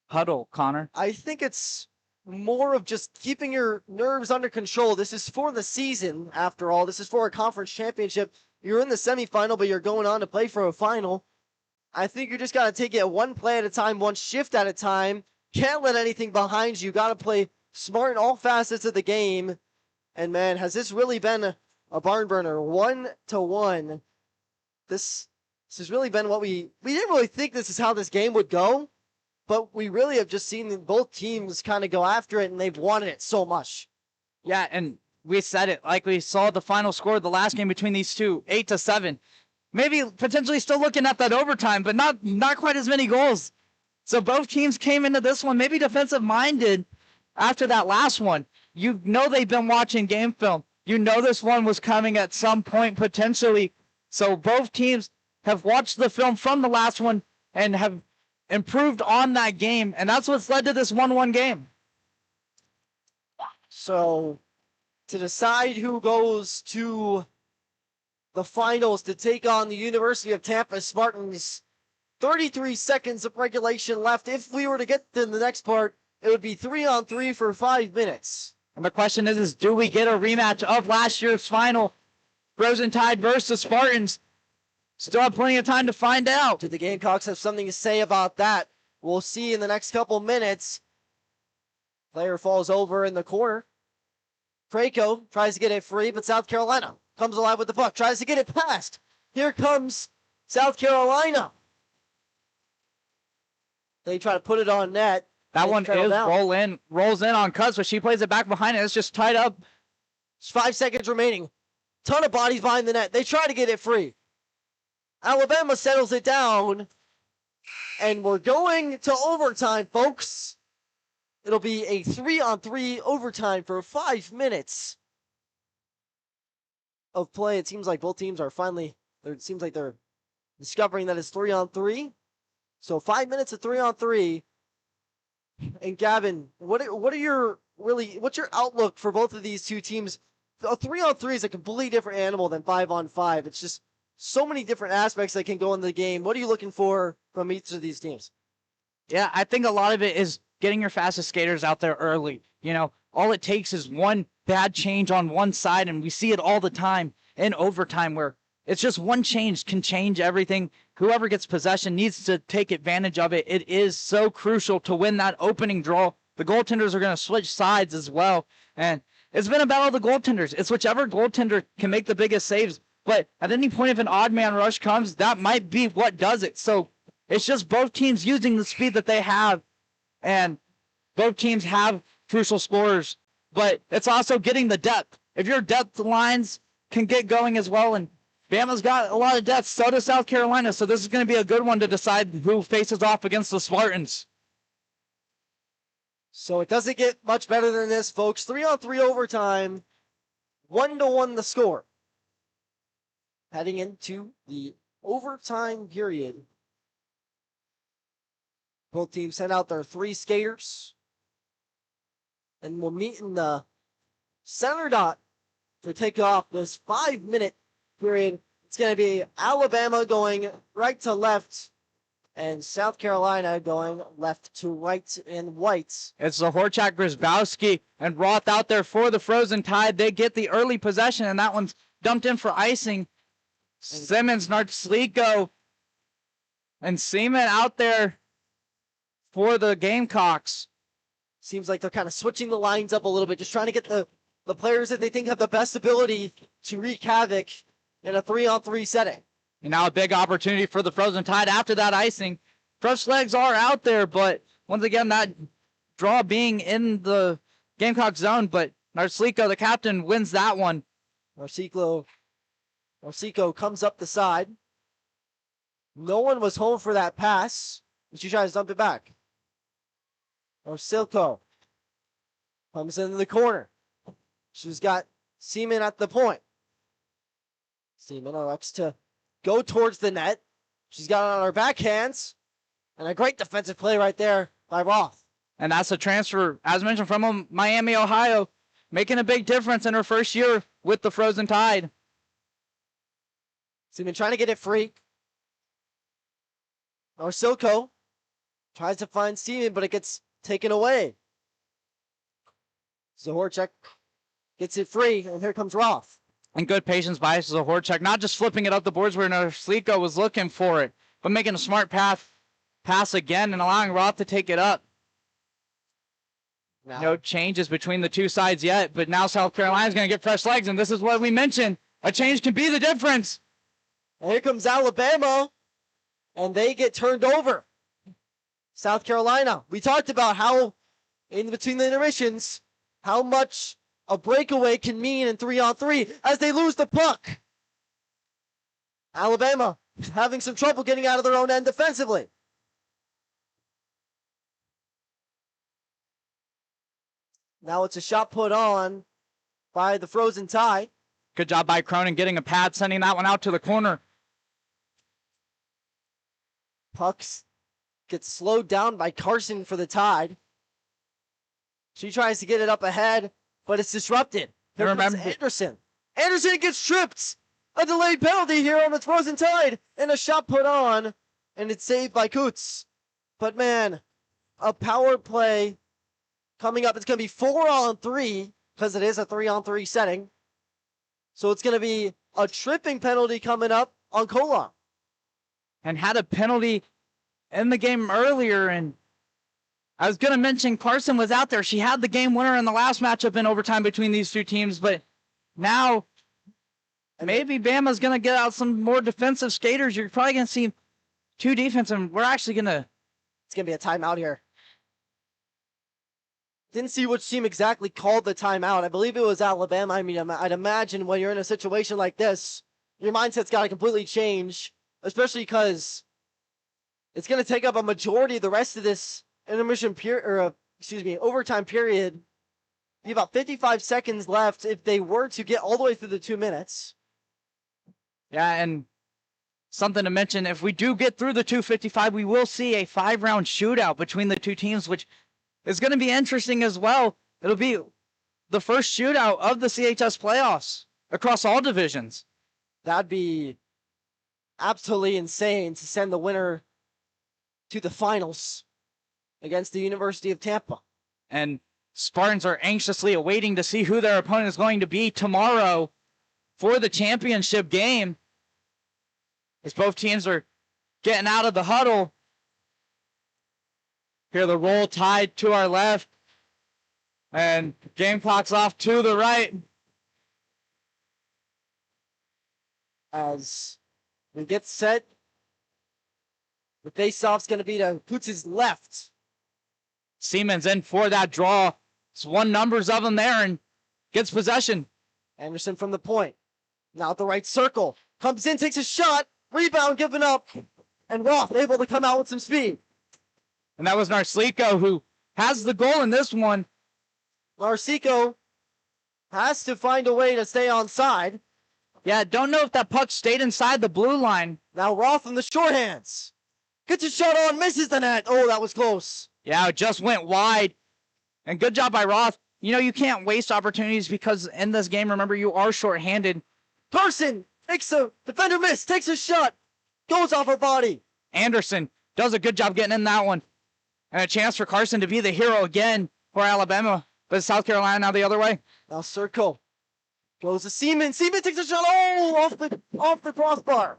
huddle, Connor? I think it's more of just keeping your nerves under control. This is for the season, after all. This is for a conference championship. You're in the semifinal, but you're going on to play for a final. I think you just got to take it one play at a time, one shift at a time. Can't let anything behind you. Got to play smart in all facets of the game. And man, has this really been a barn burner? 1-1. This has really been what we didn't really think this is how this game would go. But we really have just seen both teams kind of go after it, and they've wanted it so much. Yeah, and we said it like we saw the final score of the last game between these two, 8-7. Maybe potentially still looking at that overtime, but not quite as many goals. So both teams came into this one maybe defensive-minded after that last one. You know they've been watching game film. You know this one was coming at some point potentially. So both teams have watched the film from the last one and have improved on that game, and that's what's led to this 1-1 game. So, to decide who goes to the finals to take on the University of Tampa Spartans, 33 seconds of regulation left. If we were to get to the next part, it would be 3-on-3 for 5 minutes. And the question is do we get a rematch of last year's final? Frozen Tide versus Spartans. Still have plenty of time to find out. Do the Gamecocks have something to say about that? We'll see in the next couple minutes. Player falls over in the corner. Krako tries to get it free, but South Carolina comes alive with the puck. Tries to get it past. Here comes South Carolina. They try to put it on net. That one is rolls in on Cutts, but she plays it back behind it. It's just tied up. There's 5 seconds remaining. Ton of bodies behind the net. They try to get it free. Alabama settles it down, and we're going to overtime, folks. It'll be a 3-on-3 overtime for 5 minutes of play. It seems like both teams are it seems like they're discovering that it's 3-on-3. So 5 minutes of 3-on-3. And Gavin, what's your outlook for both of these two teams? A 3-on-3 is a completely different animal than 5-on-5. It's just so many different aspects that can go in the game. What are you looking for from each of these teams? Yeah, I think a lot of it is getting your fastest skaters out there early. All it takes is one bad change on one side, and we see it all the time in overtime where it's just one change can change everything. Whoever gets possession needs to take advantage of it. It is so crucial to win that opening draw. The goaltenders are going to switch sides as well. And it's been a battle of the goaltenders. It's whichever goaltender can make the biggest saves. But at any point, if an odd man rush comes, that might be what does it. So it's just both teams using the speed that they have. And both teams have crucial scorers. But it's also getting the depth. If your depth lines can get going as well, and Bama's got a lot of depth, so does South Carolina. So this is going to be a good one to decide who faces off against the Spartans. So it doesn't get much better than this, folks. 3-on-3 overtime, 1-1 the score. Heading into the overtime period. Both teams send out their 3 skaters. And we'll meet in the center dot to take off this 5-minute period. It's going to be Alabama going right to left and South Carolina going left to right in white. It's Zahorchak, Grzybowski, and Roth out there for the Frozen Tide. They get the early possession, and that one's dumped in for icing. Simmons, Nartsliko, and Seaman out there for the Gamecocks. Seems like they're kind of switching the lines up a little bit, just trying to get the players that they think have the best ability to wreak havoc in a 3-on-3 setting. And now a big opportunity for the Frozen Tide after that icing. Fresh legs are out there, but once again, that draw being in the Gamecock zone, but Nartsliko, the captain, wins that one. Narcico comes up the side. No one was home for that pass. She tries to dump it back. Narcico comes into the corner. She's got Seaman at the point. Seaman elects to go towards the net. She's got it on her backhands. And a great defensive play right there by Roth. And that's a transfer, as mentioned, from Miami, Ohio, making a big difference in her first year with the Frozen Tide. Seaman trying to get it free. Narcico tries to find Seaman, but it gets taken away. Zahorchak gets it free, and here comes Roth. And good patience by Zahorchak, not just flipping it up the boards where Narcico was looking for it, but making a smart pass again and allowing Roth to take it up. No changes between the two sides yet, but now South Carolina's going to get fresh legs, and this is what we mentioned. A change can be the difference. And here comes Alabama, and they get turned over. South Carolina, we talked about how, in between the intermissions, how much a breakaway can mean in 3-on-3 as they lose the puck. Alabama having some trouble getting out of their own end defensively. Now it's a shot put on by the Frozen Tide. Good job by Cronin getting a pad, sending that one out to the corner. Pucks gets slowed down by Carson for the Tide. She tries to get it up ahead, but it's disrupted. Here comes Anderson. Anderson gets tripped. A delayed penalty here on the Frozen Tide, and a shot put on, and it's saved by Coots. But man, a power play coming up. It's going to be 4-on-3 because it is a 3-on-3 setting. So it's going to be a tripping penalty coming up on Kolar. And had a penalty in the game earlier, and I was going to mention Carson was out there. She had the game winner in the last matchup in overtime between these two teams, but now maybe Bama's going to get out some more defensive skaters. You're probably going to see two defense, and we're actually going to... It's going to be a timeout here. Didn't see which team exactly called the timeout. I believe it was Alabama. I mean, I'd imagine when you're in a situation like this, your mindset's got to completely change. especially because it's going to take up a majority of the rest of this intermission period, or overtime period. Be about 55 seconds left if they were to get all the way through the 2 minutes. Yeah, and something to mention, if we do get through the 2:55, we will see a 5-round shootout between the two teams, which is going to be interesting as well. It'll be the first shootout of the CHS playoffs across all divisions. That'd be absolutely insane to send the winner to the finals against the University of Tampa. And Spartans are anxiously awaiting to see who their opponent is going to be tomorrow for the championship game, as both teams are getting out of the huddle. Here, the roll tied to our left, and game clock's off to the right. As we get set, the face-off's going to be to Putz's left. Siemens in for that draw. It's one numbers of them there and gets possession. Anderson from the point. Now at the right circle. Comes in, takes a shot. Rebound given up. And Roth able to come out with some speed. And that was Narcliko who has the goal in this one. Narcliko has to find a way to stay onside. Yeah, don't know if that puck stayed inside the blue line. Now Roth in the shorthands. Gets a shot on, misses the net. Oh, that was close. Yeah, it just went wide. And good job by Roth. You know, you can't waste opportunities because in this game, remember, you are shorthanded. Carson takes a defender miss, takes a shot, goes off her body. Anderson does a good job getting in that one. And a chance for Carson to be the hero again for Alabama. But South Carolina now the other way. Now Circle goes to Seaman. Seaman takes a shot. Oh, off the crossbar.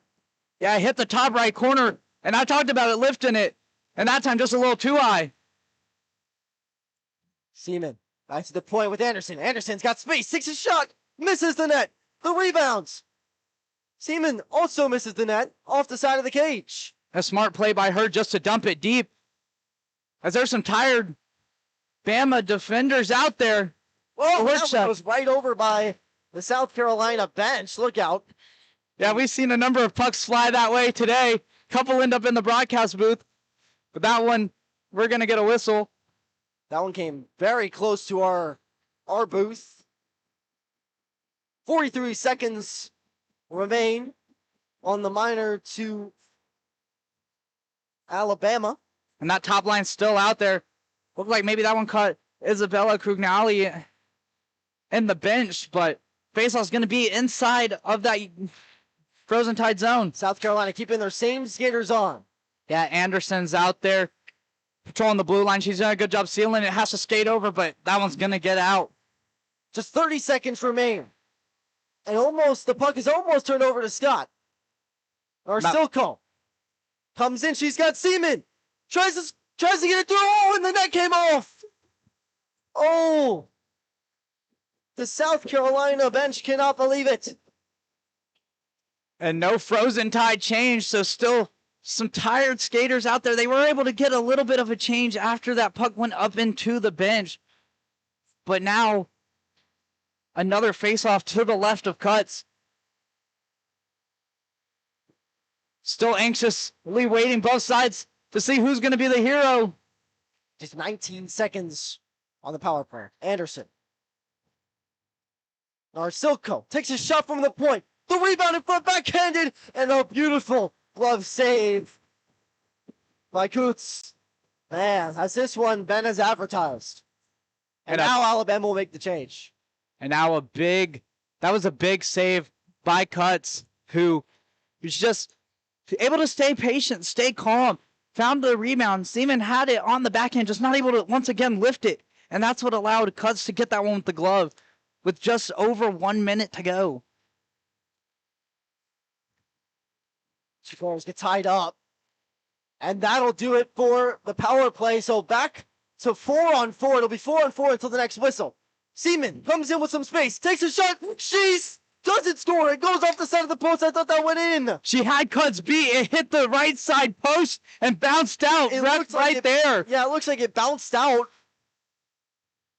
Yeah, hit the top right corner. And I talked about it lifting it. And that time just a little too high. Seaman back to the point with Anderson. Anderson's got space. Takes a shot. Misses the net. The rebounds. Seaman also misses the net off the side of the cage. A smart play by her just to dump it deep. As there's some tired Bama defenders out there. Well, that one goes right over by the South Carolina bench. Look out. Yeah, we've seen a number of pucks fly that way today. Couple end up in the broadcast booth. But that one, we're going to get a whistle. That one came very close to our booth. 43 seconds remain on the minor to Alabama. And that top line's still out there. Looked like maybe that one caught Isabella Crugnali in the bench, but faceoff's going to be inside of that Frozen Tide zone. South Carolina keeping their same skaters on. Yeah, Anderson's out there patrolling the blue line. She's done a good job sealing it. Has to skate over, but that one's going to get out. Just 30 seconds remain. And the puck is almost turned over to Scott. Silco comes in. She's got Seaman. Tries to get it through. Oh, and the net came off. Oh. The South Carolina bench cannot believe it. And no Frozen Tide change, so still some tired skaters out there. They were able to get a little bit of a change after that puck went up into the bench. But now, another face-off to the left of Cuts. Still anxiously waiting both sides to see who's going to be the hero. Just 19 seconds on the power play. Anderson. Narcilko takes a shot from the point. The rebound in front, backhanded, and a beautiful glove save by Coots. Man, has this one been as advertised? And now Alabama will make the change. And now that was a big save by Cuts, who was just able to stay patient, stay calm, found the rebound. Seaman had it on the backhand, just not able to once again lift it. And that's what allowed Cuts to get that one with the glove with just over 1 minute to go. Two goals get tied up. And that'll do it for the power play. So back to 4-on-4. It'll be 4-on-4 until the next whistle. Seaman comes in with some space, takes a shot. She doesn't score. It goes off the side of the post. I thought that went in. She had Cuts beat. It hit the right side post and bounced out there. Yeah, it looks like it bounced out.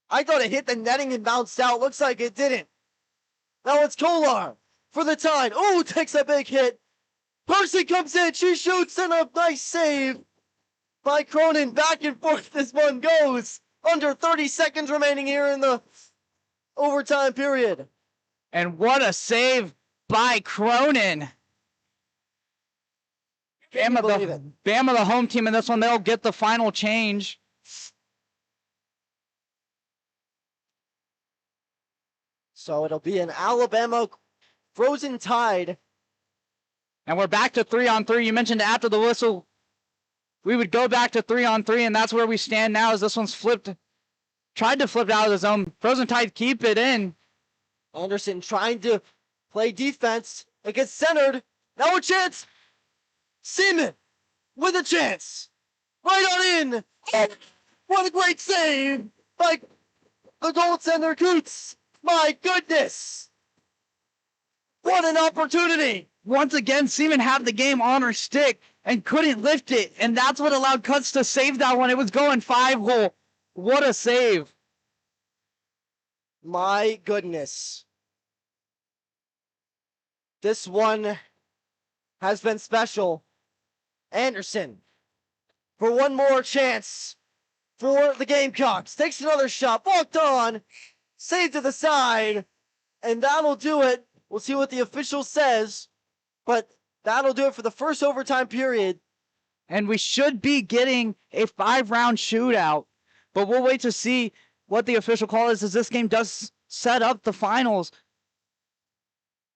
I thought it hit the netting and bounced out. Looks like it didn't. Now it's Kolar for the Tide. Oh, takes a big hit. Person comes in, she shoots, and a nice save by Cronin. Back and forth this one goes. Under 30 seconds remaining here in the overtime period. And what a save by Cronin. Bama, the home team in this one, they'll get the final change. So it'll be an Alabama Frozen Tide. And we're back to 3-on-3. You mentioned after the whistle, we would go back to 3-on-3, and that's where we stand now as this one's flipped. Tried to flip it out of the zone. Frozen Tide keep it in. Anderson trying to play defense. It gets centered. Now a chance. Seaman with a chance. Right on in. Oh, what a great save by the goaltender Coots. My goodness. What an opportunity. Once again, Seaman had the game on her stick and couldn't lift it. And that's what allowed Cuts to save that one. It was going 5-hole. What a save. My goodness. This one has been special. Anderson for one more chance for the Gamecocks. Takes another shot. Walked on. Saved to the side. And that'll do it. We'll see what the official says. But that'll do it for the first overtime period. And we should be getting a 5-round shootout. But we'll wait to see what the official call is, as this game does set up the finals.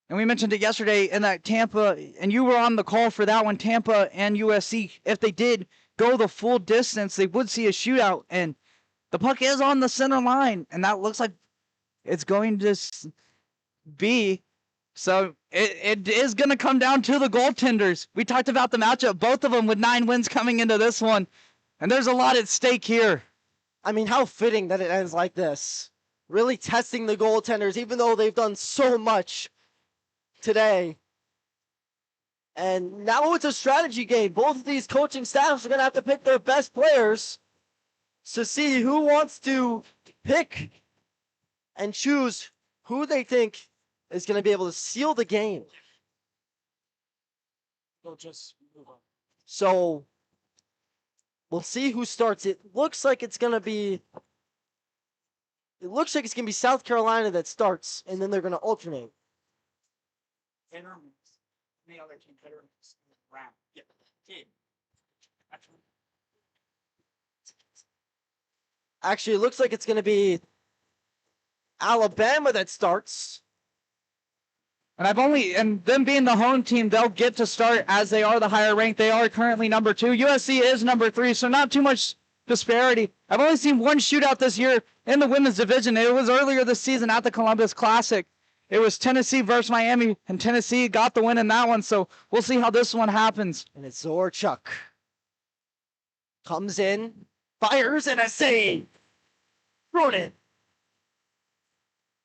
And we mentioned it yesterday in that Tampa, and you were on the call for that one, Tampa and USC. If they did go the full distance, they would see a shootout. And the puck is on the center line, and that looks like it's going to be. So it is going to come down to the goaltenders. We talked about the matchup, both of them with 9 wins coming into this one. And there's a lot at stake here. I mean, how fitting that it ends like this. Really testing the goaltenders, even though they've done so much today. And now it's a strategy game. Both of these coaching staffs are going to have to pick their best players to see who wants to pick and choose who they think is going to be able to seal the game. So we'll see who starts. It looks like it's going to be South Carolina that starts, and then they're going to alternate. The other team round. Yeah. Actually, it looks like it's going to be Alabama that starts. And them being the home team, they'll get to start as they are the higher ranked. They are currently number 2. USC is number 3, so not too much disparity. I've only seen one shootout this year in the women's division. It was earlier this season at the Columbus Classic. It was Tennessee versus Miami, and Tennessee got the win in that one, so we'll see how this one happens. And it's Zorchuk. Comes in, fires, and a save. Cronin.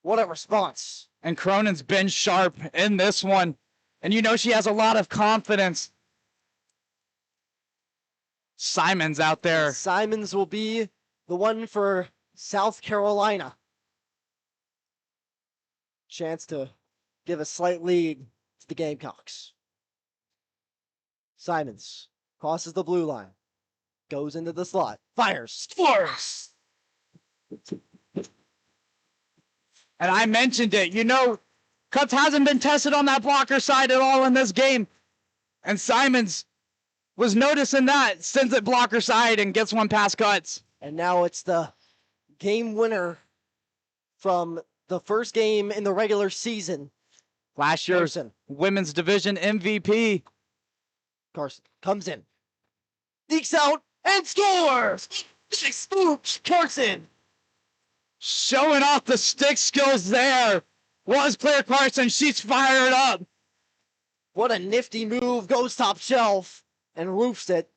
What a response. And Cronin's been sharp in this one. And you know she has a lot of confidence. Simon's out there. Simons will be the one for South Carolina. Chance to give a slight lead to the Gamecocks. Simons crosses the blue line. Goes into the slot. Fires. Scores! And I mentioned it. You know, Cuts hasn't been tested on that blocker side at all in this game. And Simons was noticing that, sends it blocker side and gets one past Cuts. And now it's the game winner from the first game in the regular season. Last year's women's division MVP. Carson comes in. Deeks out and scores! She scoops Carson. Showing off the stick skills there was player Carson. She's fired up. What a nifty move. Goes top shelf and roofs it.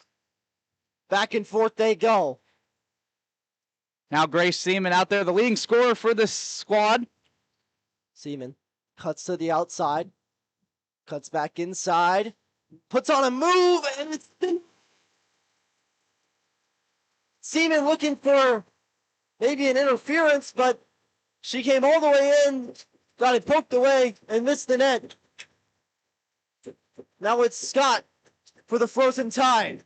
Back and forth they go. Now Grace Seaman out there, the leading scorer for this squad. Seaman cuts to the outside. Cuts back inside. Puts on a move and it's Seaman looking for maybe an interference, but she came all the way in, got it poked away, and missed the net. Now it's Scott for the Frozen Tide.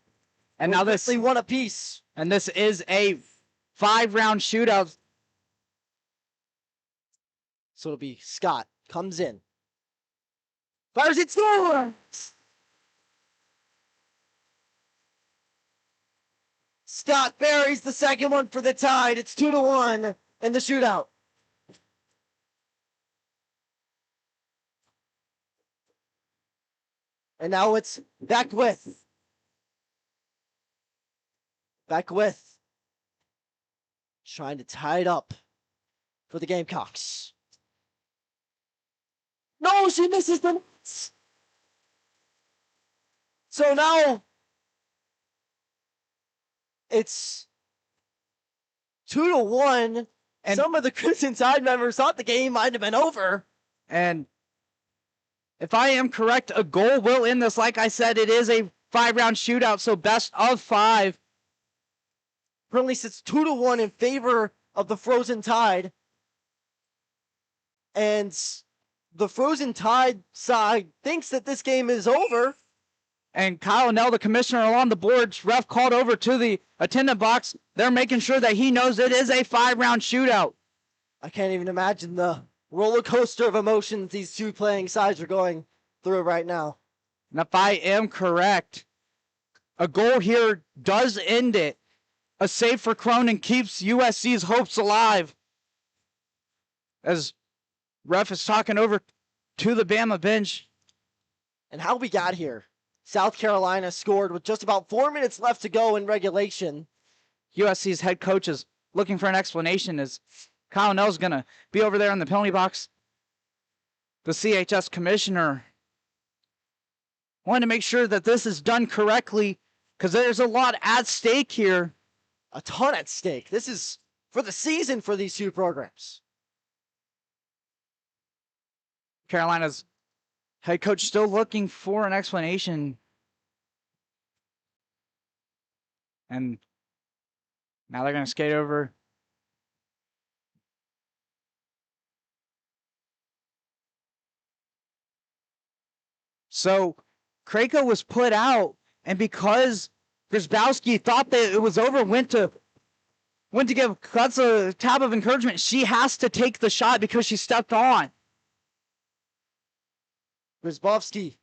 And now this, They won a piece. and this is a 5-round shootout. So it'll be Scott comes in. Fires it scores! Scott buries the second one for the Tide. It's 2-1 in the shootout. And now it's Beckwith. Beckwith trying to tie it up for the Gamecocks. No, she misses the nets. So now it's 2-1. And some of the Crimson Tide members thought the game might have been over. And if I am correct, a goal will end this. Like I said, it is a 5-round shootout, so best of 5. Currently sits 2-1 in favor of the Frozen Tide. And the Frozen Tide side thinks that this game is over. And Kyle Nell, the commissioner, along the boards, ref called over to the attendant box. They're making sure that he knows it is a 5-round shootout. I can't even imagine the roller coaster of emotions these two playing sides are going through right now. And if I am correct, a goal here does end it. A save for Cronin keeps USC's hopes alive. As ref is talking over to the Bama bench. And how we got here. South Carolina scored with just about 4 minutes left to go in regulation. USC's head coach is looking for an explanation as Kyle Nell's going to be over there in the penalty box. The CHS commissioner wanted to make sure that this is done correctly because there's a lot at stake here. A ton at stake. This is for the season for these two programs. Carolina's head coach still looking for an explanation. And now they're going to skate over. So Krako was put out, and because Grzybowski thought that it was over, went to give Klutz a tap of encouragement. She has to take the shot because she stepped on. Grzybowski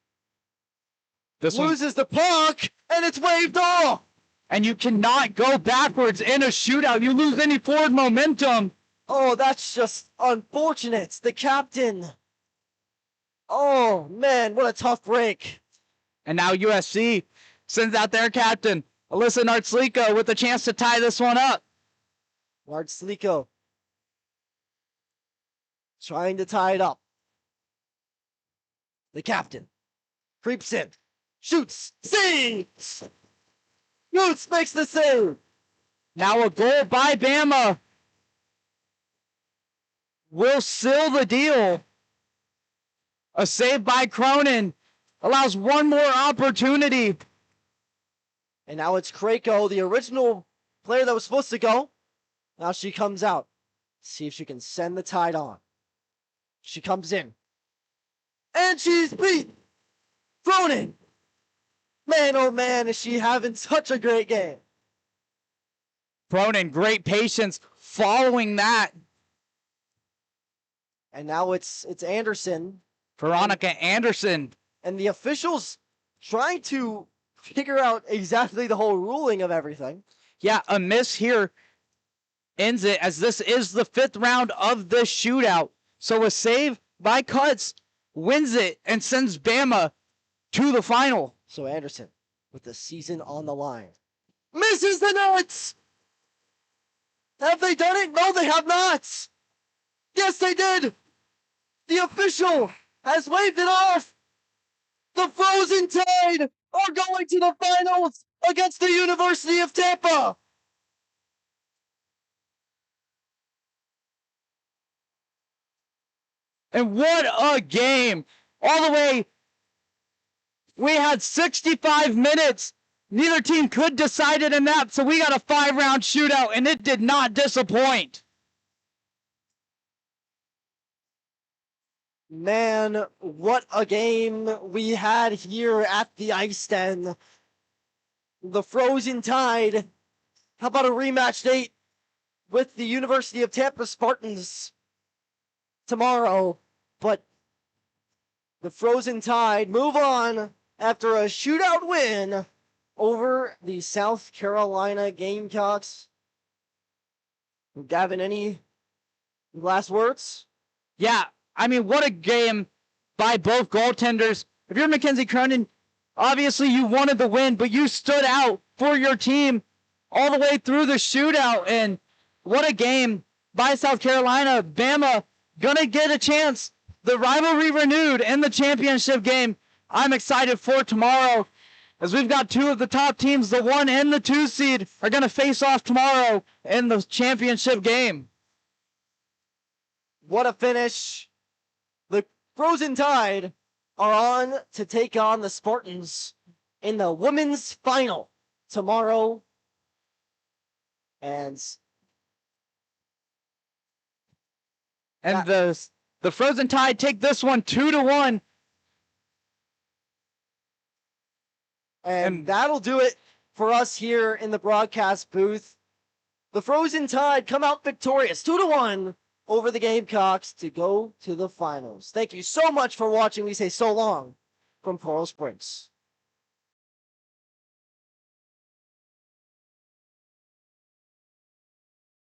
loses the puck, and it's waved off. And you cannot go backwards in a shootout. You lose any forward momentum. Oh, that's just unfortunate. The captain. Oh, man, what a tough break. And now USC sends out their captain, Alyssa Nartsliko, with a chance to tie this one up. Nartsliko trying to tie it up. The captain creeps in, shoots, saves. Utes makes the save. Now a goal by Bama will seal the deal. A save by Cronin allows one more opportunity. And now it's Krako, the original player that was supposed to go. Now she comes out. See if she can send the Tide on. She comes in. And she's beat. Cronin. Man, oh man, is she having such a great game. Cronin, great patience following that. And now it's Anderson. Veronica Anderson. And the officials trying to figure out exactly the whole ruling of everything. Yeah, a miss here ends it, as this is the 5th round of the shootout. So a save by Cutts wins it and sends Bama to the final. So Anderson, with the season on the line, misses the nuts. Have they done it? No, they have not. Yes, they did. The official has waved it off. The Frozen Tide are going to the finals against the University of Tampa. And what a game. All the way, we had 65 minutes. Neither team could decide it in that, so we got a 5-round shootout, and it did not disappoint. Man, what a game we had here at the IceDen. The Frozen Tide. How about a rematch date with the University of Tampa Spartans tomorrow? But the Frozen Tide move on after a shootout win over the South Carolina Gamecocks. Gavin, any last words? Yeah, I mean, what a game by both goaltenders. If you're Mackenzie Cronin, obviously you wanted the win, but you stood out for your team all the way through the shootout. And what a game by South Carolina. Bama gonna get a chance. The rivalry renewed in the championship game. I'm excited for tomorrow, as we've got two of the top teams, the 1 and the 2 seed, are gonna face off tomorrow in the championship game. What a finish. The Frozen Tide are on to take on the Spartans in the women's final tomorrow. And the Frozen Tide take this one 2-1. And that'll do it for us here in the broadcast booth. The Frozen Tide come out victorious 2-1 over the Gamecocks to go to the finals. Thank you so much for watching. We say so long from Coral Springs.